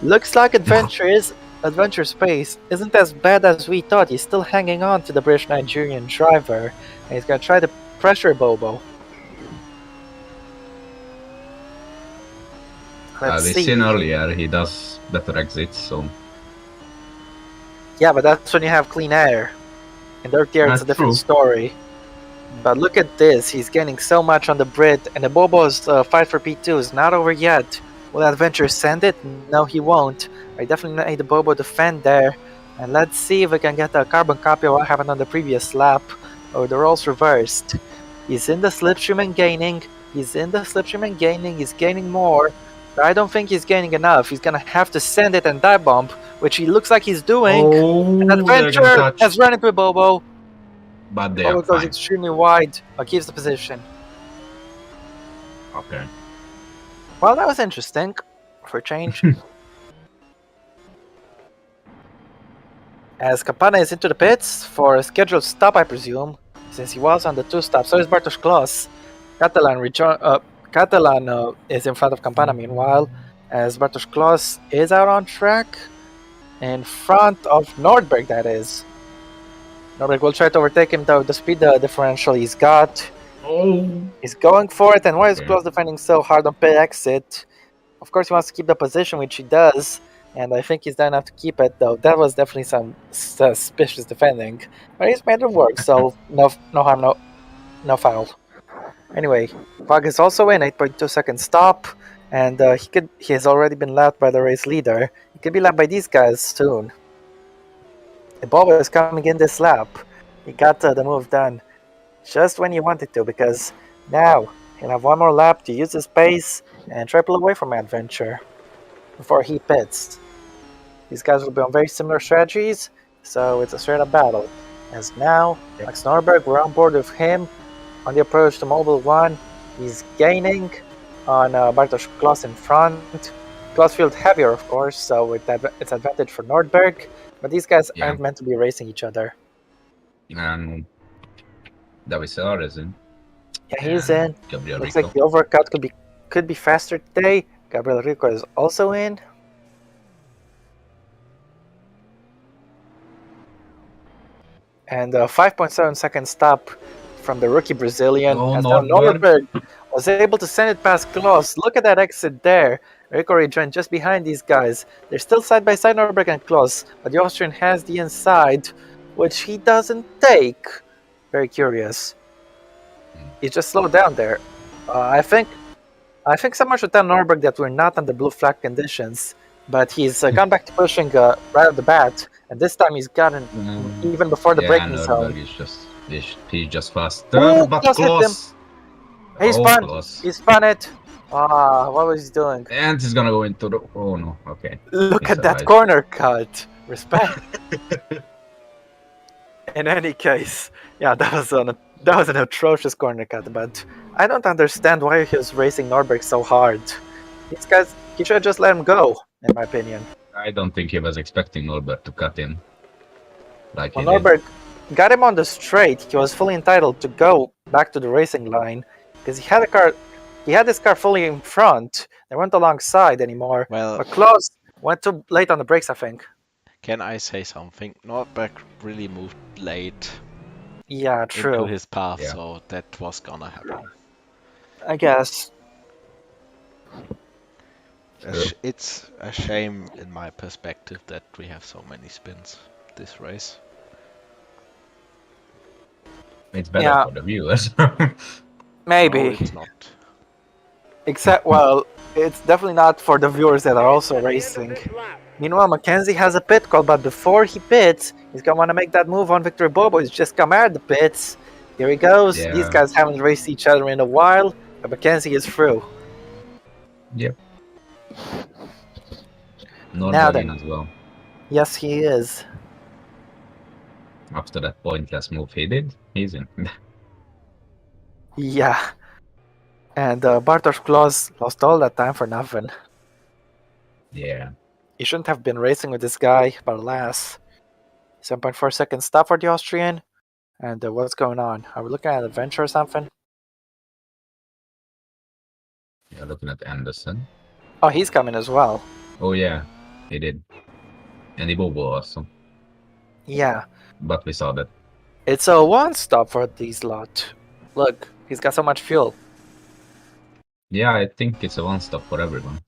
[SPEAKER 2] looks like Adventure Space isn't as bad as we thought. He's still hanging on to the British Nigerian driver, and he's gonna try to pressure Bobo.
[SPEAKER 1] We've seen earlier he does better exits, so.
[SPEAKER 2] Yeah, but that's when you have clean air. In dirty air, it's a different story. But look at this, he's gaining so much on the Brit, and the Bobo's fight for P2 is not over yet. Will Adventure send it? No, he won't. I definitely need the Bobo defend there. And let's see if we can get a carbon copy of what happened on the previous lap, or the roles reversed. He's in the slipstream and gaining. He's gaining more. But I don't think he's gaining enough. He's gonna have to send it and dive bomb, which he looks like he's doing. And Adventure has run into Bobo.
[SPEAKER 1] But
[SPEAKER 2] Bobo goes extremely wide, but keeps the position.
[SPEAKER 1] Okay.
[SPEAKER 2] Well, that was interesting, for a change. As Campana is into the pits for a scheduled stop, I presume, since he was on the 2 stop. So is Bartosz Klos. Catalan is in front of Campana, meanwhile, as Bartosz Klos is out on track, in front of Nordberg, that is. Nordberg will try to overtake him, though the speed differential he's got. He's going for it, and why is Klos defending so hard on pit exit? Of course, he wants to keep the position, which he does, and I think he's done enough to keep it, though. That was definitely some suspicious defending, but he's made it work, so no harm, no foul. Anyway, Pog is also in, 8.2 second stop, and he has already been lapped by the race leader. He could be lapped by these guys soon. The Bobo is coming in this lap. He got the move done just when he wanted to, because now he'll have one more lap to use his pace and try to pull away from Adventure before he pits. These guys will be on very similar strategies, so it's a straight up battle. As now, Max Norberg, we're on board with him on the approach to Mobile 1. He's gaining on Bartosz Klos in front. Klos feels heavier, of course, so it's advantage for Nordberg, but these guys aren't meant to be racing each other.
[SPEAKER 1] Davisar is in.
[SPEAKER 2] Yeah, he's in.
[SPEAKER 1] Gabriel
[SPEAKER 2] Looks
[SPEAKER 1] Rico.
[SPEAKER 2] like the overcut could be faster today. Gabriel Rico is also in. And 5.7 second stop from the rookie Brazilian. As now Nordberg was able to send it past Klos. Look at that exit there. Rico rejoined just behind these guys. They're still side by side, Nordberg and Klos, but the Austrian has the inside, which he doesn't take. Very curious. He just slowed down there. I think I think someone should tell Norberg that we're not under blue flag conditions, but he's gone back to pushing right off the bat, and this time he's gotten even before the braking zone.
[SPEAKER 1] He's just faster, but close.
[SPEAKER 2] He spun.
[SPEAKER 1] Close.
[SPEAKER 2] He spun it. Ah, what was he doing?
[SPEAKER 1] And he's gonna go into the. Oh no! Okay.
[SPEAKER 2] Look at that corner cut. Respect. In any case, yeah, that was an atrocious corner cut, but I don't understand why he was racing Norberg so hard. These guys, he should have just let him go, in my opinion.
[SPEAKER 1] I don't think he was expecting Norberg to cut in.
[SPEAKER 2] When Norberg got him on the straight, he was fully entitled to go back to the racing line because he had a car. He had this car fully in front. They weren't alongside anymore.
[SPEAKER 3] Well,
[SPEAKER 2] but Klaus went too late on the brakes, I think.
[SPEAKER 3] Can I say something? Norberg really moved late.
[SPEAKER 2] Yeah, true.
[SPEAKER 3] Into his path, so that was gonna happen.
[SPEAKER 2] I guess.
[SPEAKER 3] It's a shame, in my perspective, that we have so many spins this race.
[SPEAKER 1] It's better for the viewers.
[SPEAKER 2] Maybe.
[SPEAKER 3] No, it's not.
[SPEAKER 2] Except, well, it's definitely not for the viewers that are also racing. Meanwhile, Mackenzie has a pit call, but before he pits, he's gonna want to make that move on Victor Bobo. He's just come out of the pits. Here he goes. Yeah. These guys haven't raced each other in a while, but Mackenzie is through.
[SPEAKER 1] Yep. Now then, as well.
[SPEAKER 2] Yes, he is.
[SPEAKER 1] After that pointless move he did, he's in.
[SPEAKER 2] Yeah. And Bartosz Klaus lost all that time for nothing.
[SPEAKER 1] Yeah.
[SPEAKER 2] He shouldn't have been racing with this guy, but alas. 7.4 second stop for the Austrian. And what's going on? Are we looking at adventure or something?
[SPEAKER 1] Yeah, looking at Anderson.
[SPEAKER 2] Oh, he's coming as well.
[SPEAKER 1] Oh yeah, he did. And he Bobo also.
[SPEAKER 2] Yeah.
[SPEAKER 1] But we saw that.
[SPEAKER 2] It's a one stop for these lot. Look, he's got so much fuel.
[SPEAKER 1] Yeah, I think it's a one stop for everyone.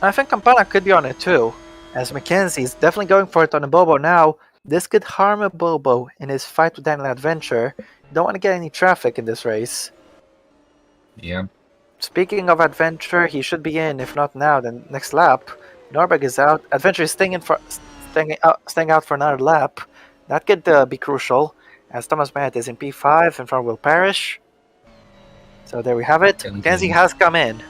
[SPEAKER 2] I think Campana could be on it too, as Mackenzie is definitely going for it on a Bobo now. This could harm a Bobo in his fight with Daniel Adventure. Don't want to get any traffic in this race.
[SPEAKER 1] Yeah.
[SPEAKER 2] Speaking of Adventure, he should be in, if not now, then next lap. Norberg is out. Adventure is staying out for another lap. That could be crucial, as Thomas Matt is in P5 in front of Will Parrish. So there we have it. Mackenzie has come in.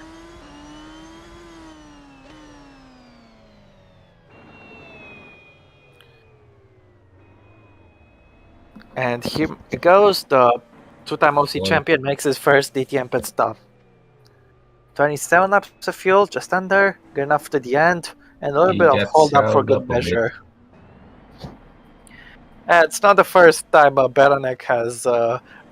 [SPEAKER 2] And here it goes. The two-time OC champion makes his first DTM pit stop. 27 laps of fuel, just under. Good enough to the end. And a little bit of hold up for good measure. It's not the first time Beranek has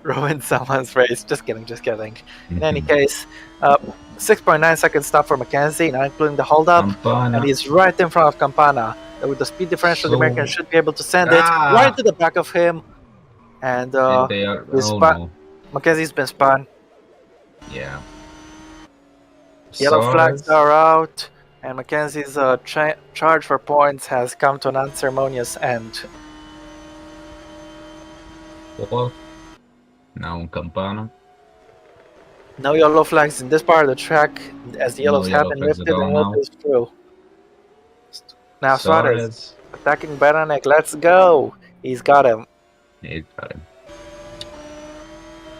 [SPEAKER 2] ruined someone's race. Just kidding, just kidding. In any case, 6.9 second stop for Mackenzie, not including the hold up. And he's right in front of Campana. With the speed differential, the American should be able to send it right to the back of him. And Mackenzie's been spun.
[SPEAKER 1] Yeah.
[SPEAKER 2] Yellow flags are out, and Mackenzie's charge for points has come to an unceremonious end.
[SPEAKER 1] Well, now Campana.
[SPEAKER 2] No yellow flags in this part of the track, as the yellows have been lifted and Wolf is through. Now Suarez attacking Beranek. Let's go! He's got him.
[SPEAKER 1] He's got him.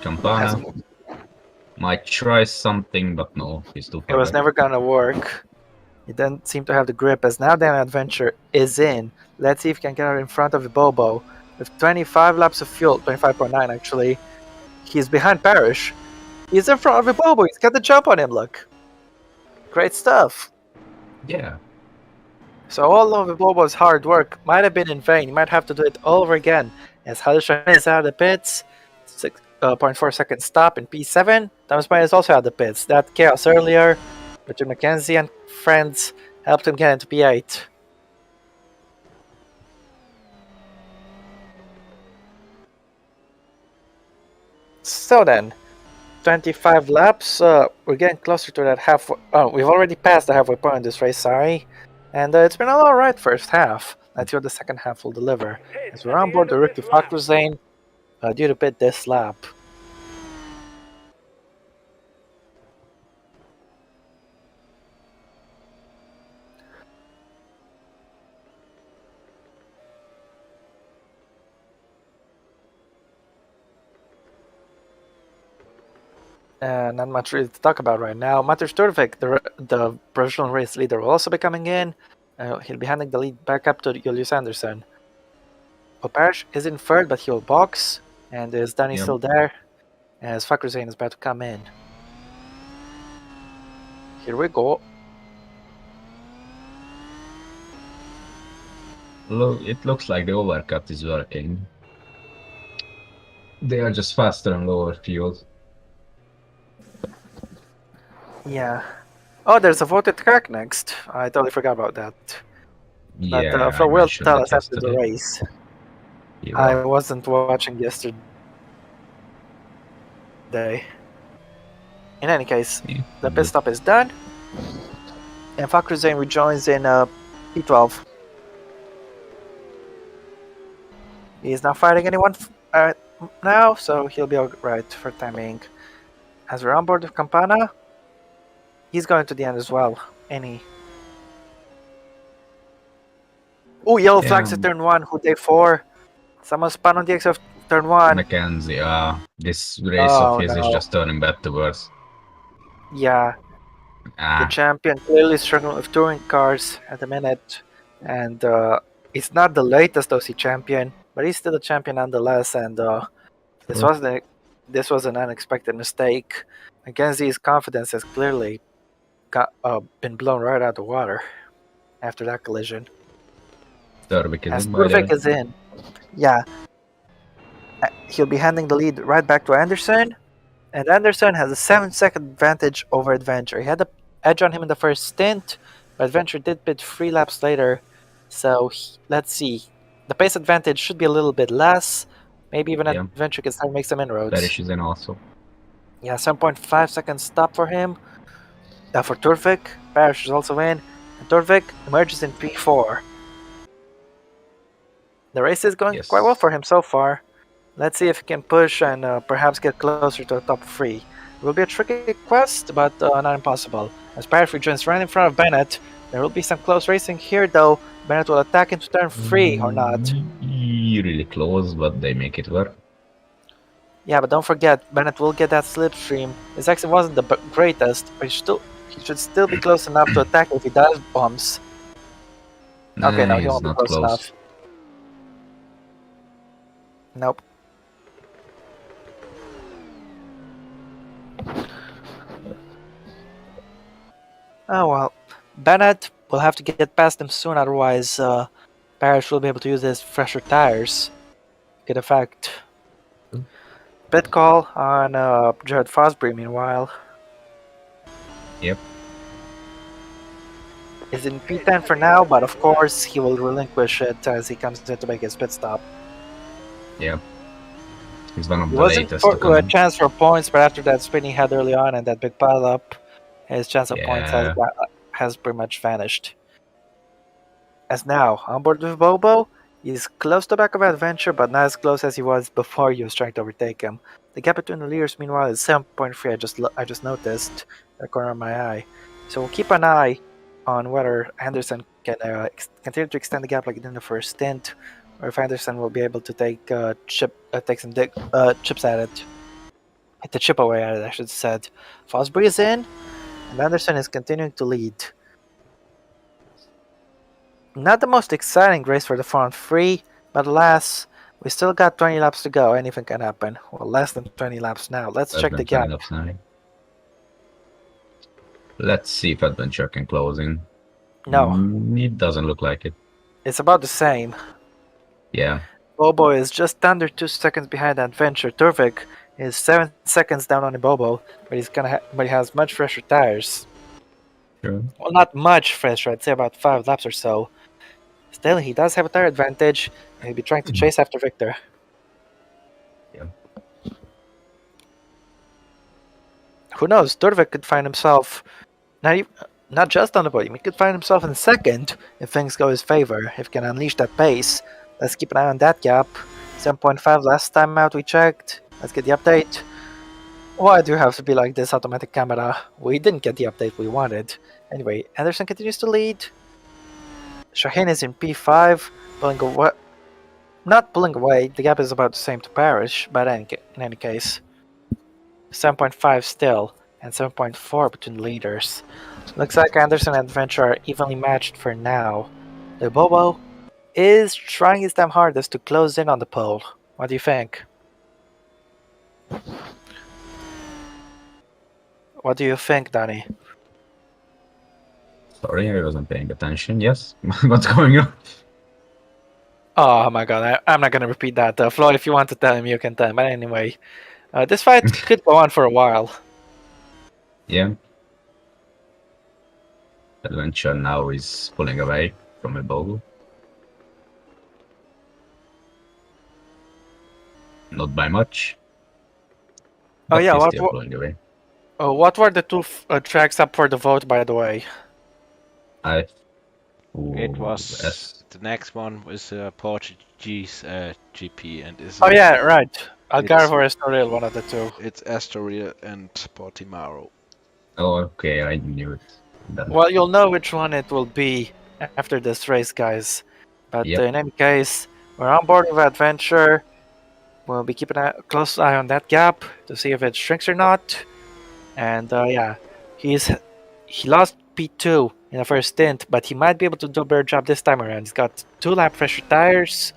[SPEAKER 1] Campana might try something, but no, he's too far.
[SPEAKER 2] It was never gonna work. He didn't seem to have the grip, as now Dan Adventure is in. Let's see if he can get out in front of the Bobo. With 25 laps of fuel, 25.9 actually, he's behind Parrish. He's in front of the Bobo. He's got the jump on him, look. Great stuff.
[SPEAKER 1] Yeah.
[SPEAKER 2] So all of the Bobo's hard work might have been in vain. He might have to do it all over again. As Hadishan is out of the pits, 6.4 second stop in P7. Thomas Mayer is also out of the pits. That chaos earlier between Mackenzie and friends helped him get into P8. So then, 25 laps. We're getting closer to that halfway. Oh, we've already passed the halfway point in this race, sorry. And it's been an alright first half. Let's see what the second half will deliver. As we're on board the rookie Fakruzane, due to pit this lap. Not much really to talk about right now. Matters Turvik, the professional race leader, will also be coming in. He'll be handing the lead back up to Julius Anderson. Oparish is in third, but he'll box. And is Danny still there? As Fakruzane is about to come in. Here we go.
[SPEAKER 1] It looks like the overcut is working. They are just faster on lower fuel.
[SPEAKER 2] Yeah. Oh, there's a voted track next. I totally forgot about that.
[SPEAKER 1] Yeah,
[SPEAKER 2] but Phil will tell us after the race. I wasn't watching yesterday. In any case, the pit stop is done. And Fakruzane rejoins in P12. He's not fighting anyone now, so he'll be alright for timing. As we're on board with Campana, he's going to the end as well. Oh, yellow flags at turn 1. Who day 4? Someone spun on the exit of turn 1.
[SPEAKER 1] Mackenzie, this race of his is just turning bad to worse.
[SPEAKER 2] Yeah. The champion clearly struggling with touring cars at the minute. And it's not the latest OC champion, but he's still a champion nonetheless. And this was an unexpected mistake. Mackenzie's confidence has clearly been blown right out of the water after that collision.
[SPEAKER 1] Turvik
[SPEAKER 2] is in. Yeah. He'll be handing the lead right back to Anderson. And Anderson has a 7-second advantage over Adventure. He had the edge on him in the first stint, but Adventure did pit 3 laps later. So let's see. The pace advantage should be a little bit less. Maybe even Adventure can start to make some inroads.
[SPEAKER 1] Parrish is in also.
[SPEAKER 2] Yeah, 7.5 seconds stop for him. For Turvik, Parrish is also in. And Turvik emerges in P4. The race is going quite well for him so far. Let's see if he can push and perhaps get closer to the top 3. It will be a tricky quest, but not impossible. As Parrish rejoins right in front of Bennett, there will be some close racing here though. Bennett will attack into turn 3 or not.
[SPEAKER 1] Really close, but they make it work.
[SPEAKER 2] Yeah, but don't forget, Bennett will get that slipstream. His exit wasn't the greatest, but he should still be close enough to attack if he does bumps. Okay, no, he won't be close enough. Nope. Oh well. Bennett will have to get past him soon, otherwise Parrish will be able to use his fresher tires. Good effect. Pit call on Jared Fosbury meanwhile.
[SPEAKER 1] Yep.
[SPEAKER 2] Is in P10 for now, but of course he will relinquish it as he comes in to make his pit stop.
[SPEAKER 1] Yeah. He's one of the latest to
[SPEAKER 2] come in. A chance for points, but after that spin he had early on and that big pile up, his chance of points has pretty much vanished. As now, on board with Bobo, he's close to back of Adventure, but not as close as he was before he was trying to overtake him. The gap between the leaders, meanwhile, is 7.3. I just noticed the corner of my eye. So we'll keep an eye on whether Anderson can continue to extend the gap like he did in the first stint, or if Anderson will be able to take some chips at it. Hit the chip away at it, I should have said. Fosbury is in, and Anderson is continuing to lead. Not the most exciting race for the front 3, but alas, we still got 20 laps to go. Anything can happen. Well, less than 20 laps now. Let's check the gap.
[SPEAKER 1] Let's see if Adventure can close in.
[SPEAKER 2] No.
[SPEAKER 1] It doesn't look like it.
[SPEAKER 2] It's about the same.
[SPEAKER 1] Yeah.
[SPEAKER 2] Bobo is just under 2 seconds behind Adventure. Turvik is 7 seconds down on the Bobo, but he has much fresher tires.
[SPEAKER 1] Sure.
[SPEAKER 2] Well, not much fresher. I'd say about 5 laps or so. Still, he does have a tire advantage, and he'll be trying to chase after Victor.
[SPEAKER 1] Yeah.
[SPEAKER 2] Who knows? Turvik could find himself not just on the podium. He could find himself in second if things go his favor. If he can unleash that pace. Let's keep an eye on that gap. 7.5 last time out we checked. Let's get the update. Why do you have to be like this, automatic camera? We didn't get the update we wanted. Anyway, Anderson continues to lead. Shaheen is in P5, pulling away. Not pulling away, the gap is about the same to Parrish, but in any case. 7.5 still, and 7.4 between leaders. Looks like Anderson and Adventure are evenly matched for now. The Bobo is trying his damn hardest to close in on the pole. What do you think? What do you think, Danny?
[SPEAKER 1] Sorry, I wasn't paying attention. Yes, what's going on?
[SPEAKER 2] Oh my god, I'm not gonna repeat that. Flo, if you want to tell him, you can tell him. But anyway, this fight could go on for a while.
[SPEAKER 1] Yeah. Adventure now is pulling away from a bowl. Not by much.
[SPEAKER 2] Oh yeah,
[SPEAKER 1] he's still pulling away.
[SPEAKER 2] What were the two tracks up for the vote, by the way?
[SPEAKER 3] It was the next one was Portuguese GP and is.
[SPEAKER 2] Oh yeah, right. Algarve or Estoril, one of the two.
[SPEAKER 3] It's Estoril and Portimao.
[SPEAKER 1] Oh, okay, I knew it.
[SPEAKER 2] Well, you'll know which one it will be after this race, guys. But in any case, we're on board with Adventure. We'll be keeping a close eye on that gap to see if it shrinks or not. And yeah, he lost P2 in the first stint, but he might be able to do a better job this time around. He's got 2 lap pressure tires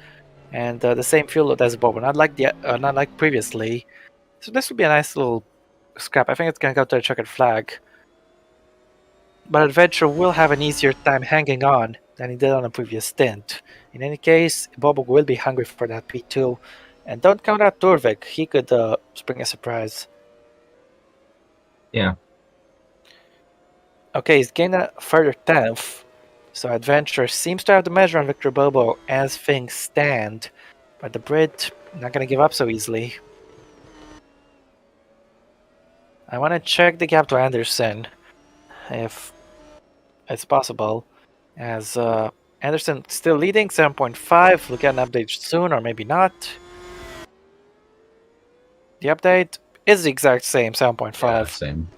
[SPEAKER 2] and the same fuel load as Bobo, not like previously. So this would be a nice little scrap. I think it's gonna go to the checkered flag. But Adventure will have an easier time hanging on than he did on a previous stint. In any case, Bobo will be hungry for that P2. And don't count out Turvik. He could spring a surprise.
[SPEAKER 1] Yeah.
[SPEAKER 2] Okay, he's gained a further 10th. So Adventure seems to have the measure on Victor Bobo as things stand. But the Brit, not going to give up so easily. I want to check the gap to Anderson, if it's possible. As Anderson still leading, 7.5. We'll get an update soon, or maybe not. The update is the exact same, 7.5.
[SPEAKER 1] Yeah, same.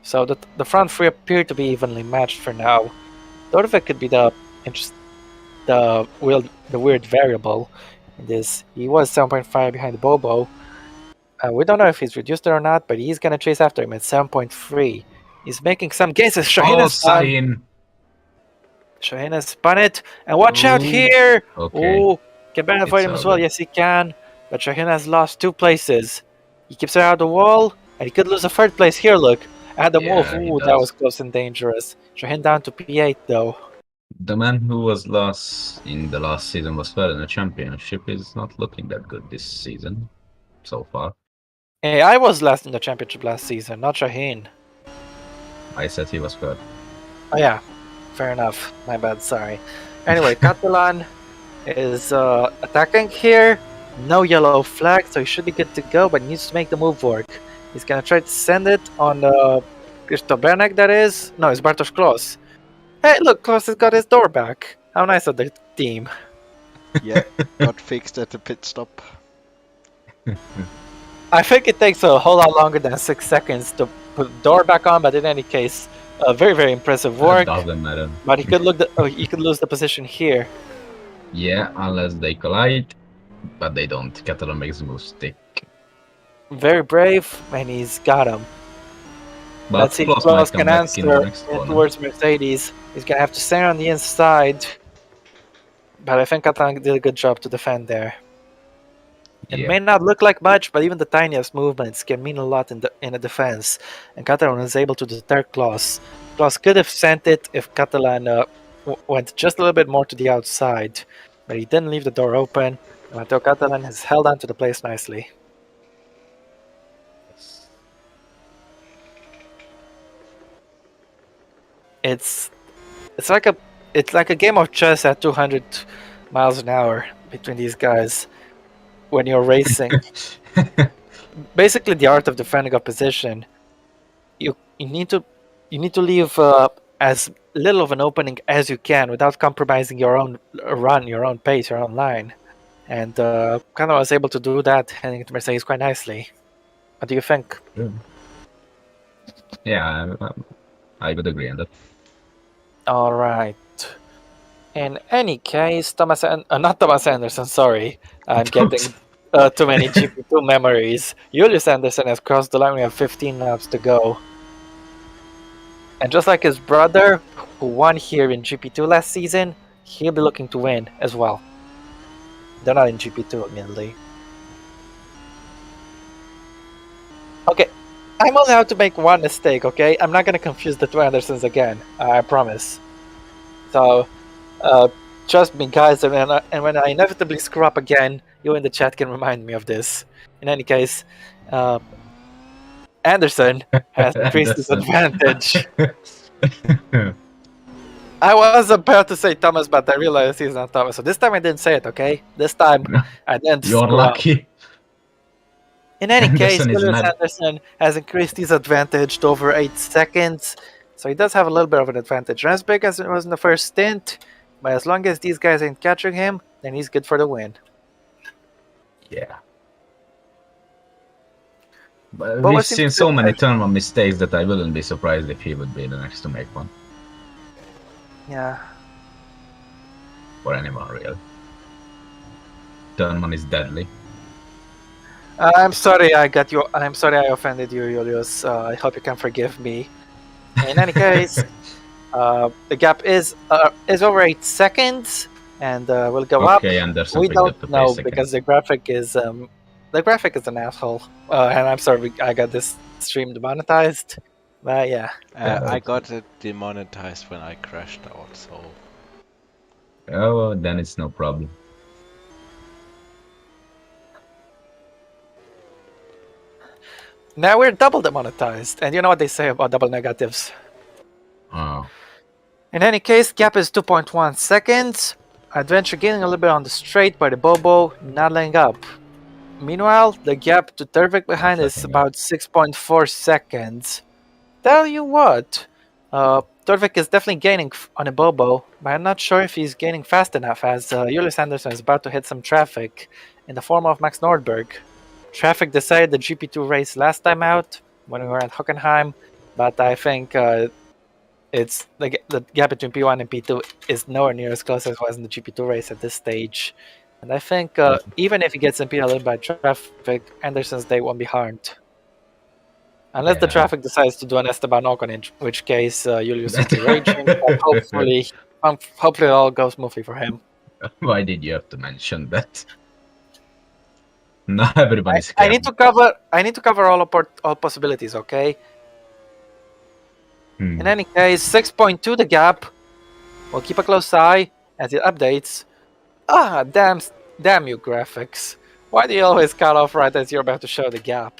[SPEAKER 2] So the front three appear to be evenly matched for now. Dorvik could be the weird variable in this. He was 7.5 behind Bobo. We don't know if he's reduced it or not, but he's gonna chase after him at 7.3. He's making some guesses. Shaheen has spun it, and watch out here!
[SPEAKER 1] Okay.
[SPEAKER 2] Oh, can Ben avoid him as well? Yes, he can. But Shaheen has lost 2 places. He keeps it out of the wall, and he could lose a 3rd place here. Look, at the move. Ooh, that was close and dangerous. Shaheen down to P8 though.
[SPEAKER 1] The man who was last in the last season was third in the championship is not looking that good this season so far.
[SPEAKER 2] Hey, I was last in the championship last season, not Shaheen.
[SPEAKER 1] I said he was third.
[SPEAKER 2] Oh yeah, fair enough. My bad, sorry. Anyway, Catalan is attacking here. No yellow flag, so he should be good to go, but he needs to make the move work. He's gonna try to send it on Christo Bernek, that is. No, it's Bartosz Klos. Hey, look, Klos has got his door back. How nice of the team.
[SPEAKER 3] Yeah, got fixed at the pit stop.
[SPEAKER 2] I think it takes a whole lot longer than 6 seconds to put the door back on, but in any case, very, very impressive work.
[SPEAKER 1] It doesn't matter.
[SPEAKER 2] But he could he could lose the position here.
[SPEAKER 1] Yeah, unless they collide, but they don't. Catalan makes the move stick.
[SPEAKER 2] Very brave, and he's got him.
[SPEAKER 1] But
[SPEAKER 2] let's see if Klos can answer towards Mercedes. He's gonna have to stand on the inside. But I think Catalan did a good job to defend there. It may not look like much, but even the tiniest movements can mean a lot in a defense. And Catalan was able to deter Klos. Klos could have sent it if Catalan went just a little bit more to the outside. But he didn't leave the door open. And Mateo Catalan has held on to the place nicely. It's like a game of chess at 200 miles an hour between these guys when you're racing. Basically, the art of defending a position. You need to leave as little of an opening as you can without compromising your own run, your own pace, your own line. And kind of was able to do that, heading into Mercedes quite nicely. What do you think?
[SPEAKER 1] Yeah, I would agree on that.
[SPEAKER 2] All right. In any case, not Thomas Anderson. Sorry, I'm getting too many GP2 memories. Julius Anderson has crossed the line. We have 15 laps to go. And just like his brother, who won here in GP2 last season, he'll be looking to win as well. They're not in GP2, admittedly. Okay, I'm only allowed to make one mistake, okay? I'm not going to confuse the two Andersons again, I promise. So, trust me, guys, and when I inevitably screw up again, you in the chat can remind me of this. In any case, Anderson has increased his advantage. I was about to say Thomas, but I realized he's not Thomas. So this time I didn't say it, okay? This time I didn't
[SPEAKER 1] You're
[SPEAKER 2] screw
[SPEAKER 1] lucky.
[SPEAKER 2] up. In any case,
[SPEAKER 1] Anderson is
[SPEAKER 2] Julius
[SPEAKER 1] mad.
[SPEAKER 2] Anderson has increased his advantage to over 8 seconds. So he does have a little bit of an advantage. Not as big as it was in the first stint, but as long as these guys ain't catching him, then he's good for the win.
[SPEAKER 1] Yeah. But we've seen so many turn one mistakes that I wouldn't be surprised if he would be the next to make one.
[SPEAKER 2] Yeah.
[SPEAKER 1] For anyone, really. Turn one is deadly.
[SPEAKER 2] I'm sorry I'm sorry I offended you, Julius. I hope you can forgive me. In any case, the gap is over 8 seconds, and we'll go up.
[SPEAKER 1] Okay, Anderson.
[SPEAKER 2] We don't know because the graphic is an asshole. And I'm sorry I got this stream demonetized. But yeah.
[SPEAKER 3] I got it demonetized when I crashed out, so.
[SPEAKER 1] Oh, then it's no problem.
[SPEAKER 2] Now we're double demonetized, and you know what they say about double negatives.
[SPEAKER 1] Oh.
[SPEAKER 2] In any case, gap is 2.1 seconds. Adventure gaining a little bit on the straight by the Bobo, not laying up. Meanwhile, the gap to Turvik behind is about 6.4 seconds. Tell you what, Turvik is definitely gaining on a Bobo, but I'm not sure if he's gaining fast enough as Julius Anderson is about to hit some traffic in the form of Max Nordberg. Traffic decided the GP2 race last time out when we were at Hockenheim, but I think it's the gap between P1 and P2 is nowhere near as close as it was in the GP2 race at this stage. And I think even if he gets impeded a little by traffic, Anderson's day won't be harmed. Unless the traffic decides to do an Esteban Ocon, in which case Julius will be raging. But hopefully it all goes smoothly for him.
[SPEAKER 1] Why did you have to mention that? Not everybody's
[SPEAKER 2] I need to cover all possibilities, okay? In any case, 6.2 the gap. We'll keep a close eye as it updates. Ah, damn you graphics. Why do you always cut off right as you're about to show the gap?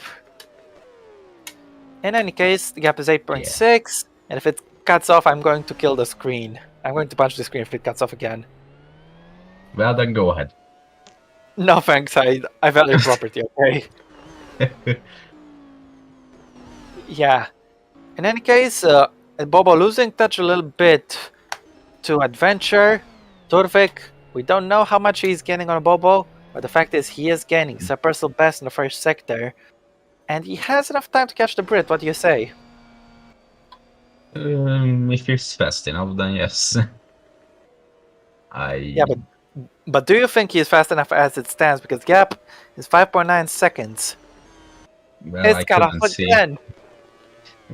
[SPEAKER 2] In any case, the gap is 8.6, and if it cuts off, I'm going to kill the screen. I'm going to punch the screen if it cuts off again.
[SPEAKER 1] Well, then go ahead.
[SPEAKER 2] No thanks, I value property, okay? Yeah. In any case, Bobo losing touch a little bit to Adventure. Turvik, we don't know how much he's gaining on Bobo, but the fact is he is gaining some personal best in the first sector. And he has enough time to catch the Brit, what do you say?
[SPEAKER 1] If he's fast enough, then yes.
[SPEAKER 2] Yeah, but do you think he's fast enough as it stands? Because gap is 5.9 seconds.
[SPEAKER 1] Well,
[SPEAKER 2] it's got 110.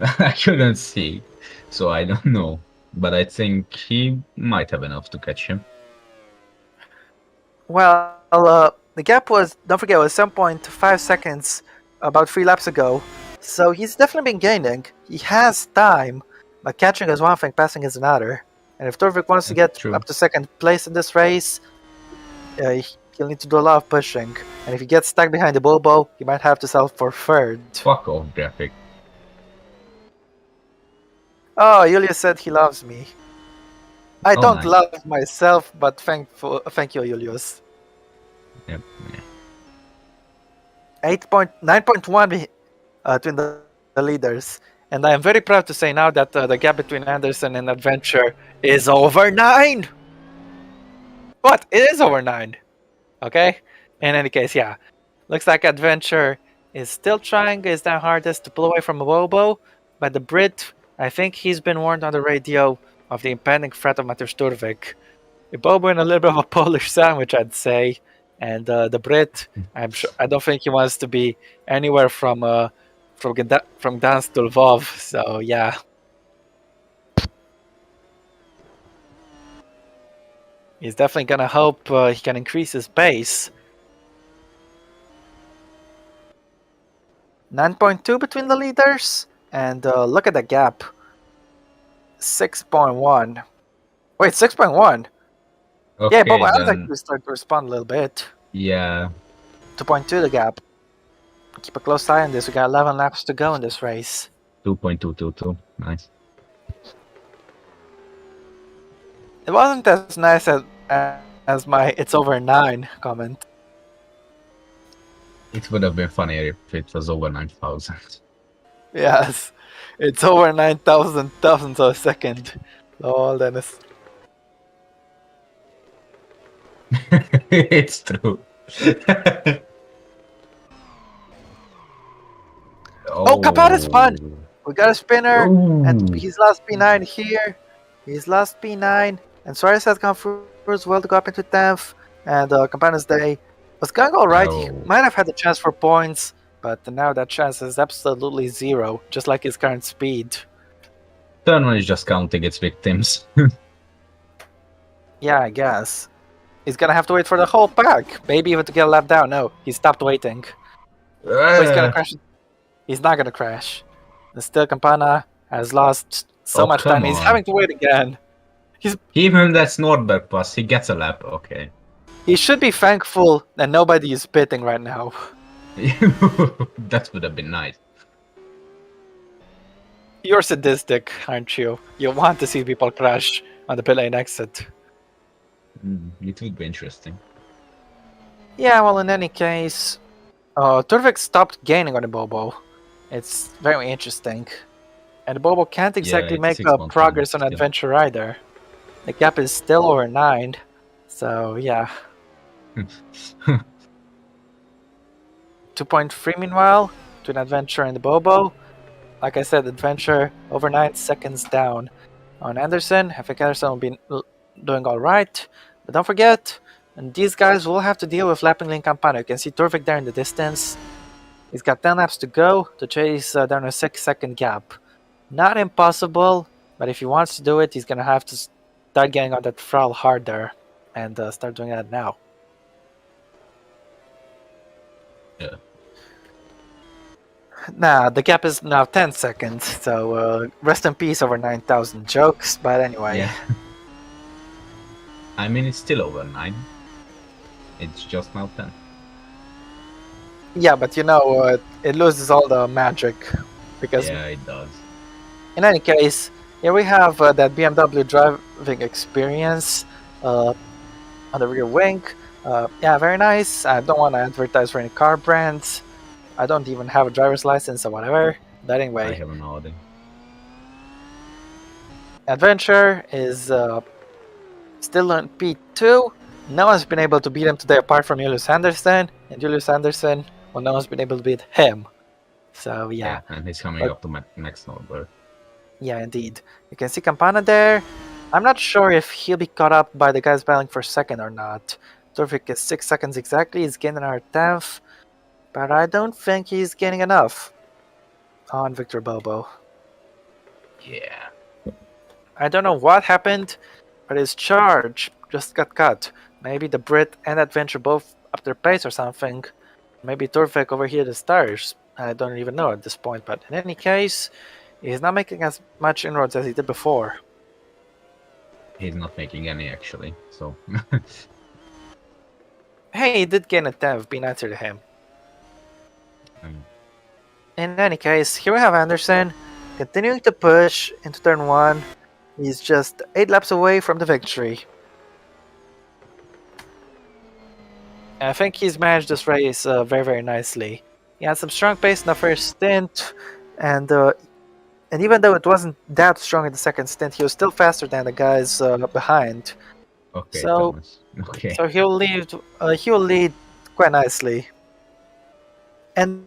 [SPEAKER 1] I couldn't see, so I don't know. But I think he might have enough to catch him.
[SPEAKER 2] Well, the gap was, don't forget, it was 7.5 seconds about 3 laps ago. So he's definitely been gaining. He has time, but catching is one thing, passing is another. And if Turvik wants to get up to second place in this race, he'll need to do a lot of pushing. And if he gets stuck behind the Bobo, he might have to settle for third.
[SPEAKER 1] Fuck off, graphic.
[SPEAKER 2] Oh, Julius said he loves me. I don't love myself, but thank you, Julius.
[SPEAKER 1] Yep.
[SPEAKER 2] 9.1 between the leaders. And I am very proud to say now that the gap between Anderson and Adventure is over 9! What? It is over 9! Okay? In any case, yeah. Looks like Adventure is still trying his damn hardest to pull away from a Bobo, but the Brit, I think he's been warned on the radio of the impending threat of Mateusz Turvik. A Bobo in a little bit of a Polish sandwich, I'd say. And the Brit, I don't think he wants to be anywhere from Gdansk to Lvov. So yeah. He's definitely gonna hope he can increase his pace. 9.2 between the leaders, and look at the gap. 6.1. Wait, 6.1.
[SPEAKER 1] Okay,
[SPEAKER 2] Yeah, Bobo
[SPEAKER 1] then...
[SPEAKER 2] actually started to respond a little bit.
[SPEAKER 1] Yeah.
[SPEAKER 2] 2.2 the gap. Keep a close eye on this. We got 11 laps to go in this race.
[SPEAKER 1] 2.222. Nice.
[SPEAKER 2] It wasn't as nice as my "it's over 9" comment.
[SPEAKER 1] It would have been funnier if it was over 9,000.
[SPEAKER 2] Yes, it's over 9,000 thousandths of a second. Lol, Dennis.
[SPEAKER 1] It's true.
[SPEAKER 2] Oh, Capata's spun! We got a spinner, and
[SPEAKER 1] Ooh.
[SPEAKER 2] he's lost P9 here. He's lost P9, and Suarez has gone through as well to go up into 10th. And Campana's day was going alright. He might have had the chance for points, but now that chance is absolutely zero, just like his current speed.
[SPEAKER 1] Turn 1 is just counting its victims.
[SPEAKER 2] Yeah, I guess. He's gonna have to wait for the whole pack. Maybe even to get a lap down. No, he stopped waiting. Oh, he's gonna crash. He's not gonna crash. And still, Campana has lost so much time. He's having to wait again.
[SPEAKER 1] Even that's Nordberg pass, he gets a lap. Okay.
[SPEAKER 2] He should be thankful that nobody is pitting right now.
[SPEAKER 1] That would have been nice.
[SPEAKER 2] You're sadistic, aren't you? You want to see people crash on the pit lane exit.
[SPEAKER 1] It would be interesting.
[SPEAKER 2] Yeah, well, in any case, Turvik stopped gaining on the Bobo. It's very interesting. And the Bobo can't exactly make progress on Adventure either. The gap is still over 9. So, yeah. 2.3 meanwhile, between Adventure and the Bobo. Like I said, Adventure over 9 seconds down on Anderson. I think Anderson will be doing alright. But don't forget, and these guys will have to deal with lapping Link Campana. You can see Turvik there in the distance. He's got 10 laps to go to chase down a 6-second gap. Not impossible, but if he wants to do it, he's going to have to start getting on that throttle harder and start doing that now.
[SPEAKER 1] Yeah.
[SPEAKER 2] Nah, the gap is now 10 seconds, so rest in peace over 9,000 jokes, but anyway.
[SPEAKER 1] Yeah. I mean, it's still over 9. It's just now 10.
[SPEAKER 2] Yeah, but you know, it loses all the magic. Because
[SPEAKER 1] yeah, it does.
[SPEAKER 2] In any case, here we have that BMW driving experience on the rear wing. Yeah, very nice. I don't want to advertise for any car brands. I don't even have a driver's license or whatever. But anyway.
[SPEAKER 1] I have an Audi.
[SPEAKER 2] Adventure is still on P2. No one's been able to beat him today apart from Julius Anderson. And Julius Anderson, well, no one's been able to beat him. So, yeah.
[SPEAKER 1] And he's coming up to next Nordberg.
[SPEAKER 2] Yeah, indeed. You can see Campana there. I'm not sure if he'll be caught up by the guys battling for second or not. Turvik is 6 seconds exactly. He's gaining our 10th. But I don't think he's gaining enough on Victor Bobo.
[SPEAKER 1] Yeah.
[SPEAKER 2] I don't know what happened, but his charge just got cut. Maybe the Brit and Adventure both up their pace or something. Maybe Turvik over here the stars. I don't even know at this point, but in any case, he's not making as much inroads as he did before.
[SPEAKER 1] He's not making any, actually, so...
[SPEAKER 2] Hey, he did gain a 10th, be nicer to him. In any case, here we have Anderson, continuing to push into turn 1. He's just 8 laps away from the victory. And I think he's managed this race very, very nicely. He had some strong pace in the first stint, and even though it wasn't that strong in the second stint, he was still faster than the guys behind.
[SPEAKER 1] Okay,
[SPEAKER 2] so,
[SPEAKER 1] Thomas. Okay.
[SPEAKER 2] So he'll lead quite nicely. And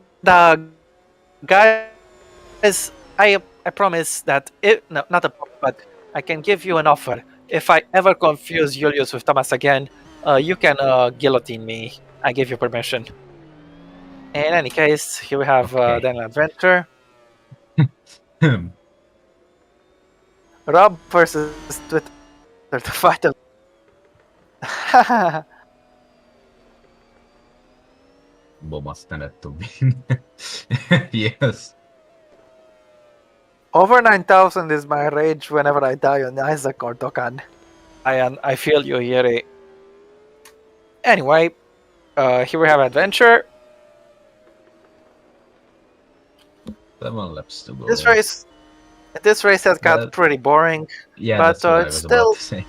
[SPEAKER 2] guys, I promise that not a problem, but I can give you an offer. If I ever confuse Julius with Thomas again, You can guillotine me. I give you permission. In any case, here we have Daniel Adventure. Rob versus Twitter to fight him.
[SPEAKER 1] Boba stand to win. Yes.
[SPEAKER 2] Over 9,000 is my rage whenever I die on Isaac or Dokkan. I feel you, Yuri. Anyway, here we have Adventure.
[SPEAKER 1] 7 laps to go.
[SPEAKER 2] This race has got pretty boring.
[SPEAKER 1] Yeah,
[SPEAKER 2] but
[SPEAKER 1] that's what I was about to say.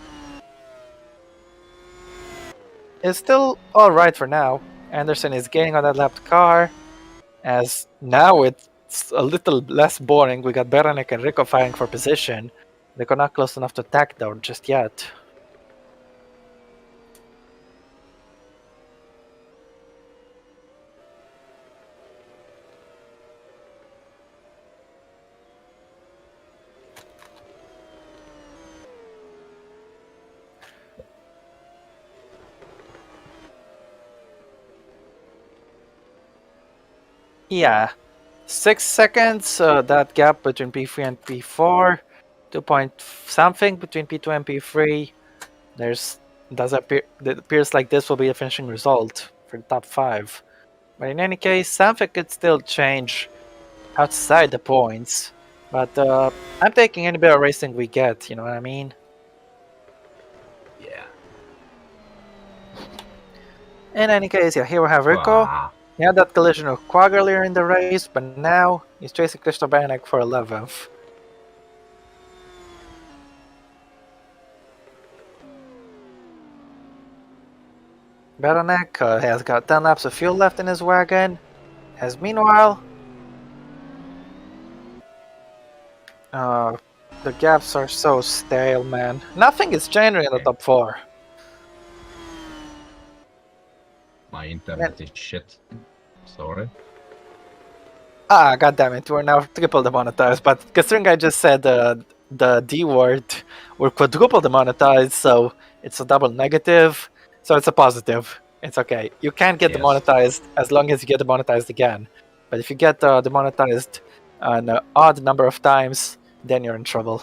[SPEAKER 2] It's still alright for now. Anderson is gaining on that lapped car, as now it's a little less boring. We got Beranek and Rico fighting for position. Rico not close enough to attack though just yet. Yeah, 6 seconds, that gap between P3 and P4, 2 point something between P2 and P3. It appears like this will be the finishing result for the top 5. But in any case, something could still change outside the points. But I'm taking any bit of racing we get, you know what I mean?
[SPEAKER 1] Yeah.
[SPEAKER 2] In any case, yeah, here we have Rico.
[SPEAKER 1] Wow.
[SPEAKER 2] He had that collision with Quag earlier in the race, but now he's chasing Krzysztof Beranek for 11th. Beranek has got 10 laps of fuel left in his wagon, as meanwhile, the gaps are so stale, man. Nothing is changing in the top 4.
[SPEAKER 1] My internet is shit. Sorry.
[SPEAKER 2] Ah, goddammit, we're now triple demonetized, but considering I just said the D word, we're quadruple demonetized, so it's a double negative, so it's a positive. It's okay. You can't get demonetized as long as you get demonetized again. But if you get demonetized an odd number of times, then you're in trouble.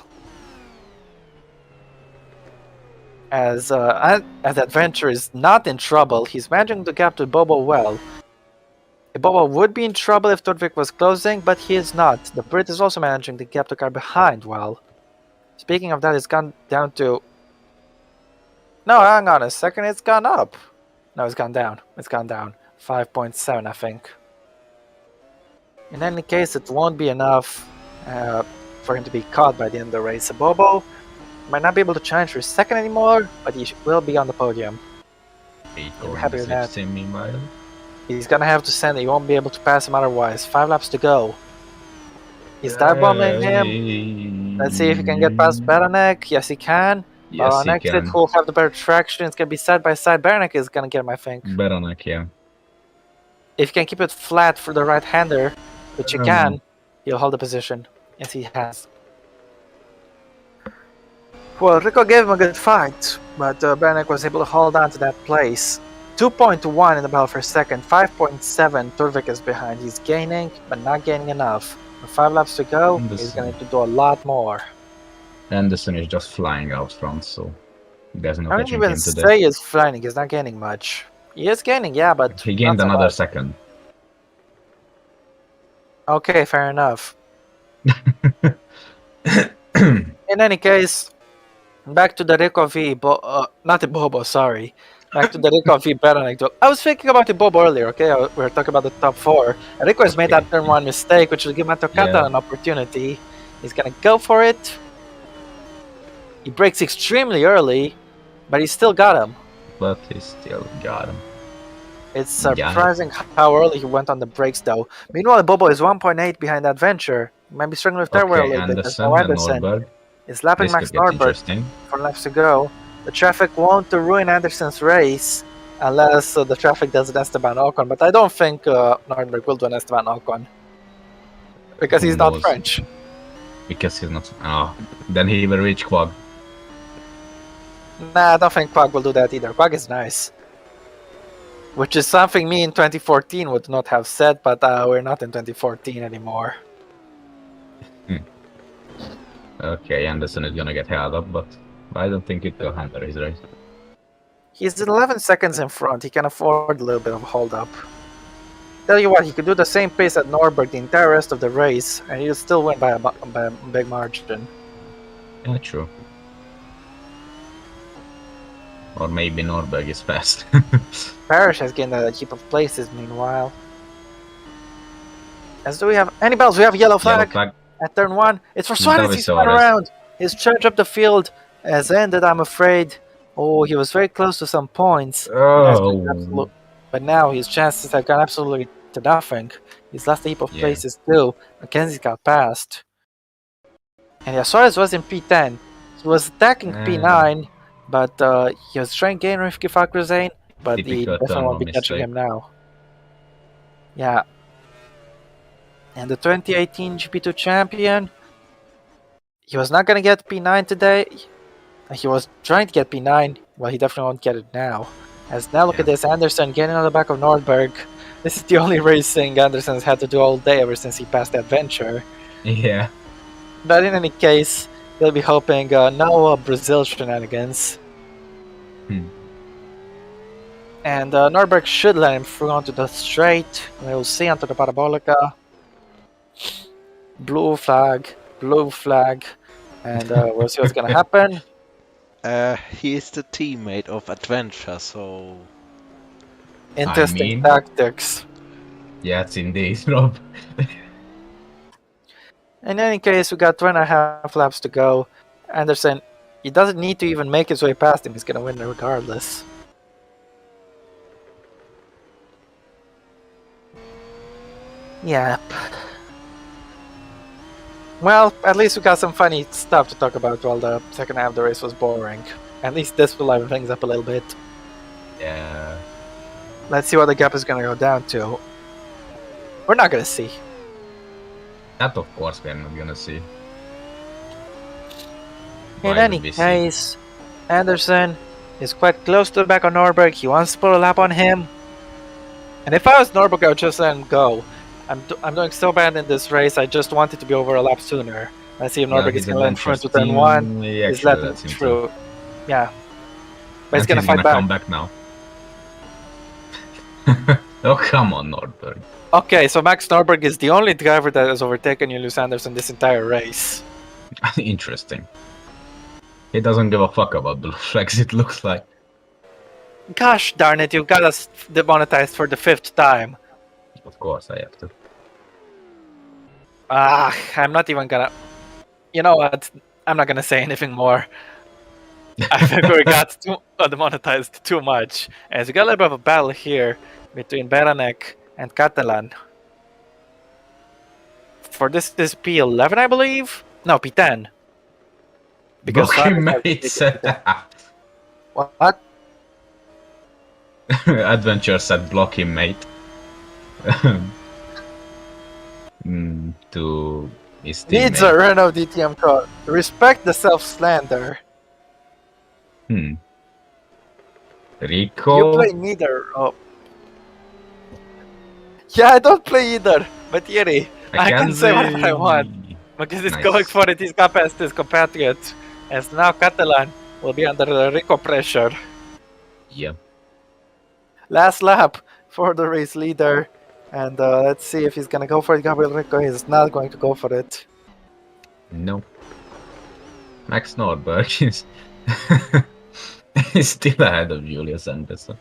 [SPEAKER 2] As Adventure is not in trouble, he's managing the gap to Bobo well. Bobo would be in trouble if Turvik was closing, but he is not. The Brit is also managing the gap to car behind well. Speaking of that, it's gone down to... No, hang on a second, it's gone up. No, it's gone down. It's gone down. 5.7, I think. In any case, it won't be enough for him to be caught by the end of the race. Bobo might not be able to challenge for a second anymore, but he will be on the podium.
[SPEAKER 1] I'm happy with that.
[SPEAKER 2] He's gonna have to send it. He won't be able to pass him otherwise. 5 laps to go. Is dive bombing him? Let's see if he can get past Beranek. Yes, he can.
[SPEAKER 1] Yes,
[SPEAKER 2] on exit, who'll have the better traction. It's gonna be side by side. Beranek is gonna get him, I think.
[SPEAKER 1] Beranek, yeah.
[SPEAKER 2] If you can keep it flat for the right-hander, which you can, he'll hold the position. Yes, he has. Well, Rico gave him a good fight, but Beranek was able to hold on to that place. 2.1 in the battle for second, 5.7 Turvik is behind. He's gaining, but not gaining enough. With 5 laps to go, he's going to do a lot more.
[SPEAKER 1] Anderson is just flying out front, so there's no catching him today. I don't even
[SPEAKER 2] say he's flying, he's not gaining much. He is gaining, yeah, but...
[SPEAKER 1] He gained another second.
[SPEAKER 2] Okay, fair enough. In any case, back to the Rico v... not the Bobo, sorry. Back to the Rico v Beranek. I was thinking about the Bobo earlier, okay? We were talking about the top 4. Rico has made that turn 1 mistake, which will give Matokata an opportunity. He's gonna go for it. He breaks extremely early, but he still got him.
[SPEAKER 1] But he still got him.
[SPEAKER 2] It's surprising how early he went on the brakes, though. Meanwhile, Bobo is 1.8 behind Adventure. He might be struggling with Terware a little bit. Anderson is lapping Max Nordberg. 4 laps to go. The traffic won't ruin Anderson's race unless the traffic does an Esteban Ocon, but I don't think Nordberg will do an Esteban Ocon. Because he's not French.
[SPEAKER 1] Because he's not... Oh, then he will reach Quag.
[SPEAKER 2] Nah, I don't think Quag will do that either. Quag is nice. Which is something me in 2014 would not have said, but we're not in 2014 anymore.
[SPEAKER 1] Okay, Anderson is gonna get held up, but I don't think it will handle his race.
[SPEAKER 2] He's 11 seconds in front. He can afford a little bit of hold up. Tell you what, he could do the same pace at Norberg the entire rest of the race, and he'll still win by a big margin.
[SPEAKER 1] Yeah, true. Or maybe Norberg is fast.
[SPEAKER 2] Parrish has gained a heap of places meanwhile. As do we have any bells? We have yellow flag at turn 1. It's for Suarez. He's spun around. His charge up the field has ended, I'm afraid. Oh, he was very close to some points.
[SPEAKER 1] Oh.
[SPEAKER 2] But now his chances have gone absolutely to nothing. He's lost a heap of places too. Mackenzie got past. And yeah, Suarez was in P10. He was attacking P9, but he was trying to gain with GP4 Crusade, but he definitely won't be catching him now. Yeah. And the 2018 GP2 champion, he was not going to get P9 today. He was trying to get P9. Well, he definitely won't get it now. As now look at this, Anderson getting on the back of Nordberg. This is the only racing Anderson's had to do all day ever since he passed that venture.
[SPEAKER 1] Yeah.
[SPEAKER 2] But in any case, he'll be hoping no Brazil shenanigans. And Nordberg should let him through onto the straight. We'll see onto the Parabolica. Blue flag, and we'll see what's gonna happen.
[SPEAKER 3] He is the teammate of Adventure, so...
[SPEAKER 2] Interesting tactics.
[SPEAKER 1] Yes, indeed, Rob.
[SPEAKER 2] In any case, we got 2.5 laps to go. Anderson, he doesn't need to even make his way past him. He's gonna win regardless. Yep. Well, at least we got some funny stuff to talk about while the second half of the race was boring. At least this will liven things up a little bit.
[SPEAKER 1] Yeah.
[SPEAKER 2] Let's see what the gap is going to go down to. We're not going to see.
[SPEAKER 1] That, of course, we're not going to see.
[SPEAKER 2] In any case, Anderson is quite close to the back of Norberg. He wants to put a lap on him. And if I was Norberg, I would just let him go. I'm doing so bad in this race, I just wanted to be over a lap sooner. Let's see if Norberg is going to let him through to turn 1. He's letting him through. Yeah. But he's going to fight back.
[SPEAKER 1] Come back now. Oh, come on, Norberg.
[SPEAKER 2] Okay, so Max Norberg is the only driver that has overtaken Julius Anderson this entire race.
[SPEAKER 1] Interesting. He doesn't give a fuck about blue flags, it looks like.
[SPEAKER 2] Gosh darn it, you got us demonetized for the 5th time.
[SPEAKER 1] Of course I have to.
[SPEAKER 2] I'm not even gonna... You know what? I'm not gonna say anything more. I think we got demonetized too much. As we got a little bit of a battle here between Beranek and Catalan. For this is P11, I believe? No, P10.
[SPEAKER 1] Because
[SPEAKER 2] What?
[SPEAKER 1] Adventure said block him, mate. To his teammate.
[SPEAKER 2] Needs a Renault DTM car. Respect the self-slander.
[SPEAKER 1] Rico?
[SPEAKER 2] You play neither. Oh. Yeah, I don't play either. But Yuri, I can say whatever I want. Because he's going for it, he's got past his compatriot. As now Catalan will be under the Rico pressure.
[SPEAKER 1] Yeah.
[SPEAKER 2] Last lap for the race leader. And let's see if he's going to go for it. Gabriel Rico is not going to go for it.
[SPEAKER 1] No. Max Norberg is still ahead of Julius Anderson.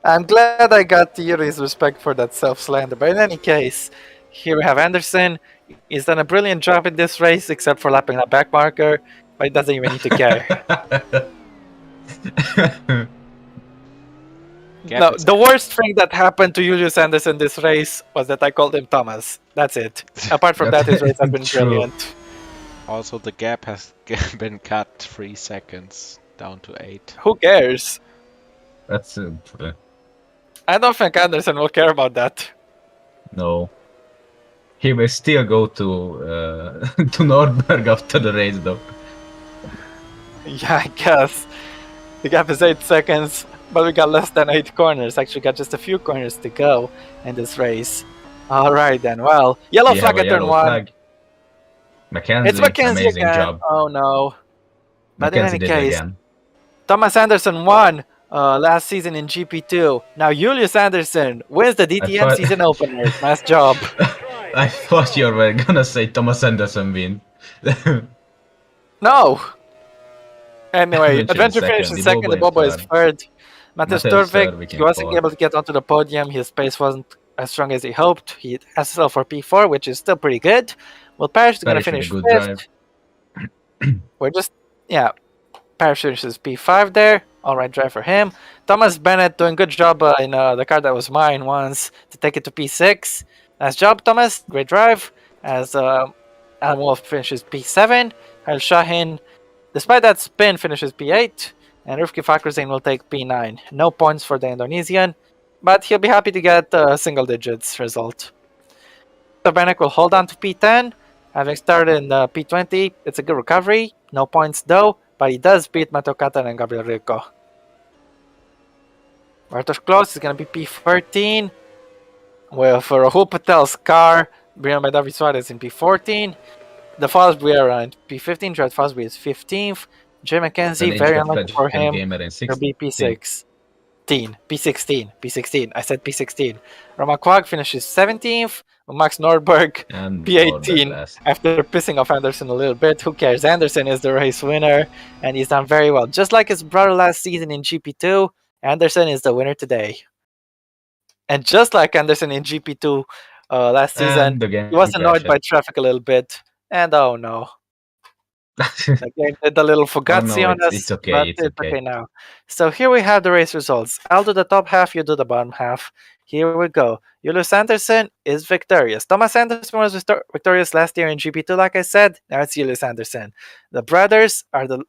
[SPEAKER 2] I'm glad I got Yuri's respect for that self-slander. But in any case, here we have Anderson. He's done a brilliant job in this race, except for lapping that back marker. But he doesn't even need to care. No, the worst thing that happened to Julius Anderson this race was that I called him Thomas. That's it. Apart from that, his race has been brilliant.
[SPEAKER 3] Also, the gap has been cut 3 seconds down to 8.
[SPEAKER 2] Who cares?
[SPEAKER 1] That's
[SPEAKER 2] I don't think Anderson will care about that.
[SPEAKER 1] No. He will still go to to Nordberg after the race, though.
[SPEAKER 2] Yeah, I guess. The gap is 8 seconds, but we got less than 8 corners. Actually, got just a few corners to go in this race. All right, then. Well, yellow
[SPEAKER 1] We
[SPEAKER 2] flag
[SPEAKER 1] have a
[SPEAKER 2] at turn
[SPEAKER 1] yellow
[SPEAKER 2] 1.
[SPEAKER 1] flag.
[SPEAKER 2] It's
[SPEAKER 1] Mackenzie,
[SPEAKER 2] Mackenzie
[SPEAKER 1] amazing
[SPEAKER 2] again.
[SPEAKER 1] job.
[SPEAKER 2] Oh, no. But in
[SPEAKER 1] Mackenzie
[SPEAKER 2] any
[SPEAKER 1] did it
[SPEAKER 2] case,
[SPEAKER 1] again.
[SPEAKER 2] Thomas Anderson won last season in GP2. Now Julius Anderson wins the DTM season opener. Nice job.
[SPEAKER 1] I thought you were gonna say Thomas Anderson win.
[SPEAKER 2] No. Anyway,
[SPEAKER 1] Adventure
[SPEAKER 2] Adventure
[SPEAKER 1] second,
[SPEAKER 2] finishes second,
[SPEAKER 1] in
[SPEAKER 2] Bobo is
[SPEAKER 1] third.
[SPEAKER 2] third. Mateusz
[SPEAKER 1] Mateusz
[SPEAKER 2] Turvik,
[SPEAKER 1] Turvik
[SPEAKER 2] he
[SPEAKER 1] in
[SPEAKER 2] wasn't
[SPEAKER 1] fourth.
[SPEAKER 2] able to get onto the podium. His pace wasn't as strong as he hoped. He has himself for P4, which is still pretty good. Well, Parrish is going to
[SPEAKER 1] Parrish with
[SPEAKER 2] finish
[SPEAKER 1] a good
[SPEAKER 2] fifth.
[SPEAKER 1] drive.
[SPEAKER 2] We're just, yeah, Parrish finishes P5 there. All right drive for him. Thomas Bennett doing good job in the car that was mine once to take it to P6. Nice job, Thomas. Great drive. As Alan Wolf finishes P7. Al Shahin, despite that spin, finishes P8. And Rifki Fakhrizadeh will take P9. No points for the Indonesian, but he'll be happy to get a single digits result. So Bennett will hold on to P10. Having started in P20, it's a good recovery. No points though, but he does beat Matteo Katan and Gabriel Rico. Bartosz Klos is going to be P13. Well, for Rahul Patel's car, Brian by David Suarez in P14. The Fosbury are in P15. Jared Fosbury is 15th. Jay McKenzie, very unlucky for him, will be P6. P16. I said P16. Roman Quag finishes 17th. Max Norberg,
[SPEAKER 1] And
[SPEAKER 2] P18. After pissing off Anderson a little bit, who cares? Anderson is the race winner, and he's done very well. Just like his brother last season in GP2, Anderson is the winner today. And just like Anderson in GP2 last season, he was annoyed by traffic a little bit. And oh no. Again, did a little Fugazi on us,
[SPEAKER 1] it's okay,
[SPEAKER 2] but
[SPEAKER 1] it's okay
[SPEAKER 2] now. So here we have the race results. I'll do the top half, you do the bottom half. Here we go. Julius Anderson is victorious. Thomas Anderson was victorious last year in GP2, like I said. Now it's Julius Anderson. The brothers are the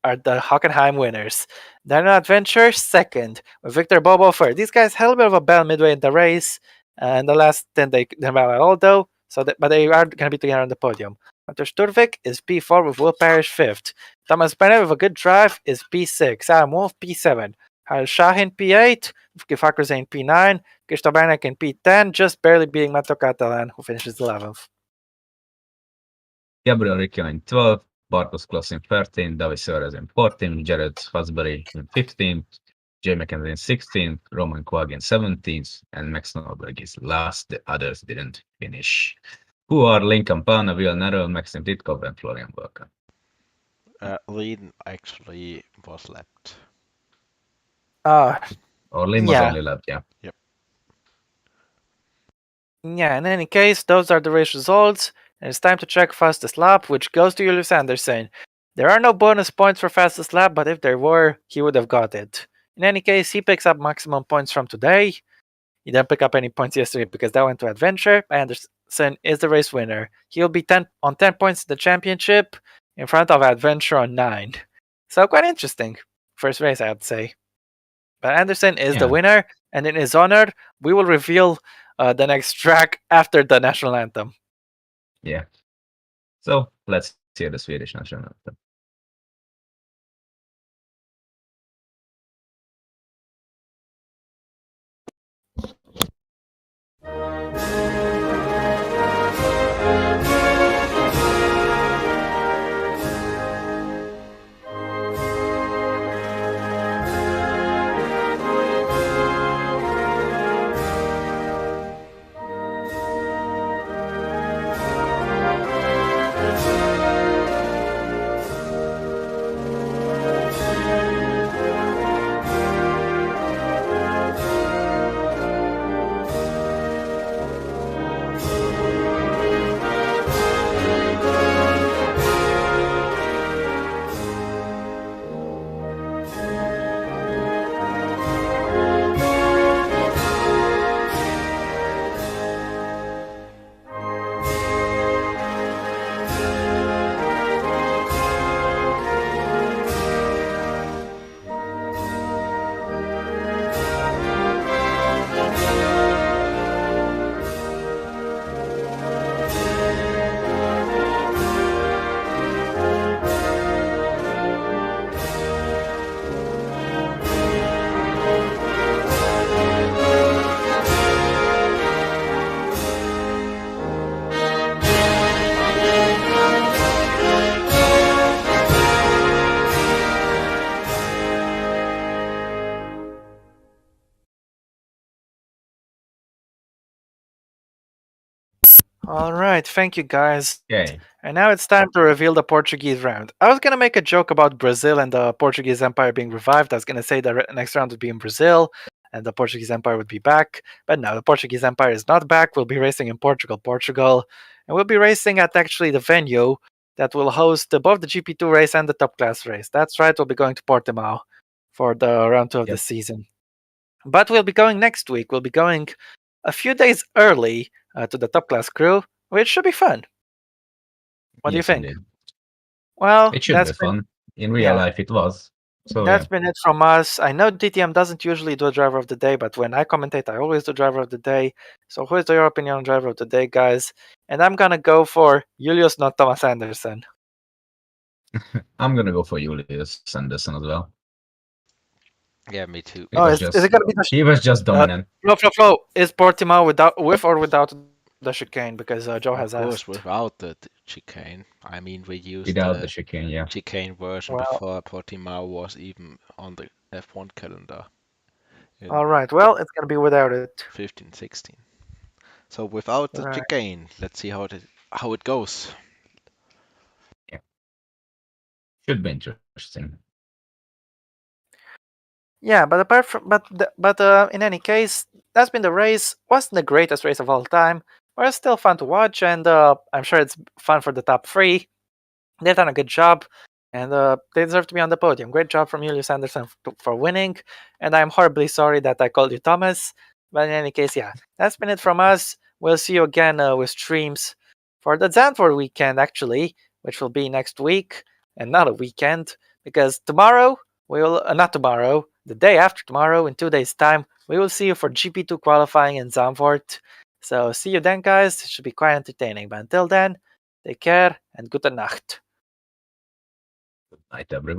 [SPEAKER 2] Hockenheim winners. Then Adventure second, with Victor Bobo third. These guys had a bit of a bell midway in the race, and the last 10 they didn't at all though. But they are going to be together on the podium. Mateusz Turvik is P4 with Will Parrish 5th. Thomas Bennett with a good drive is P6. Adam Wolf P7. Al Shahin P8. Fakhrizadeh in P9. Krzysztof Banek in P10, just barely beating Matteo Catalan, who finishes 11th.
[SPEAKER 1] Gabriel Riccio in 12th. Bartosz Klos in 13th. David Suarez in 14th. Jared Fosbury in 15th. Jay McKenzie in 16th. Roman Quag in 17th. And Max Norberg is last. The others didn't finish. Who are Lynn Campana, Will Nerrell, Maxim Titkov, and Florian Burka?
[SPEAKER 3] Lynn actually was lapped.
[SPEAKER 1] Or Lynn was only lapped, yeah.
[SPEAKER 3] Yep.
[SPEAKER 2] Yeah, in any case, those are the race results. And it's time to check fastest lap, which goes to Julius Anderson. There are no bonus points for fastest lap, but if there were, he would have got it. In any case, he picks up maximum points from today. He didn't pick up any points yesterday because that went to Adventure. Anderson is the race winner. He'll be 10 points in the championship in front of Adventure on 9. So quite interesting. First race, I would say. But Anderson is the winner, and in his honor, we will reveal the next track after the national anthem.
[SPEAKER 1] Yeah. So let's hear the Swedish national anthem.
[SPEAKER 2] All right, thank you guys.
[SPEAKER 1] Okay.
[SPEAKER 2] And now it's time to reveal the Portuguese round. I was gonna make a joke about Brazil and the Portuguese Empire being revived. I was gonna say the next round would be in Brazil, and the Portuguese Empire would be back. But no, the Portuguese Empire is not back. We'll be racing in Portugal, and we'll be racing at actually the venue that will host both the GP2 race and the top class race. That's right, we'll be going to Portimao for the round 2 of the
[SPEAKER 1] Yep.
[SPEAKER 2] season. But we'll be going next week. We'll be going a few days early to the top class crew, which should be fun. What do you
[SPEAKER 1] Yes,
[SPEAKER 2] think?
[SPEAKER 1] indeed.
[SPEAKER 2] Well,
[SPEAKER 1] It should
[SPEAKER 2] that's
[SPEAKER 1] be
[SPEAKER 2] been
[SPEAKER 1] fun. In real
[SPEAKER 2] yeah.
[SPEAKER 1] life, it was. So
[SPEAKER 2] That's
[SPEAKER 1] yeah,
[SPEAKER 2] been it from us. I know DTM doesn't usually do a driver of the day, but when I commentate, I always do driver of the day. So who is your opinion on driver of the day, guys? And I'm gonna go for Julius, not Thomas Anderson.
[SPEAKER 1] I'm gonna go for Julius Anderson as well.
[SPEAKER 3] Yeah, me too.
[SPEAKER 1] It
[SPEAKER 2] Oh,
[SPEAKER 1] was
[SPEAKER 2] is it gonna be the
[SPEAKER 1] he was just dominant.
[SPEAKER 2] Flo? Is Portimao with or without the chicane? Because Joe has
[SPEAKER 3] Of course,
[SPEAKER 2] asked.
[SPEAKER 3] without the chicane. I mean, we used
[SPEAKER 1] Without the
[SPEAKER 3] the
[SPEAKER 1] chicane, yeah.
[SPEAKER 3] chicane version
[SPEAKER 2] Well,
[SPEAKER 3] before Portimao was even on the F1 calendar in
[SPEAKER 2] all right. Well, it's gonna be without it.
[SPEAKER 3] 15, 16. So without the
[SPEAKER 2] Right.
[SPEAKER 3] chicane, let's see how it goes.
[SPEAKER 1] Should be interesting.
[SPEAKER 2] Yeah, but apart from in any case, that's been the race. Wasn't the greatest race of all time, but it's still fun to watch, and I'm sure it's fun for the top 3. They've done a good job, and they deserve to be on the podium. Great job from Julius Anderson for winning, and I'm horribly sorry that I called you Thomas. But in any case, yeah, that's been it from us. We'll see you again with streams for the Zandvoort weekend, actually, which will be next week, and not a weekend, because tomorrow not tomorrow, the day after tomorrow, in 2 days' time, we will see you for GP2 qualifying in Zandvoort. So see you then, guys. It should be quite entertaining. But until then, take care and gute Nacht.
[SPEAKER 1] Good night, everyone.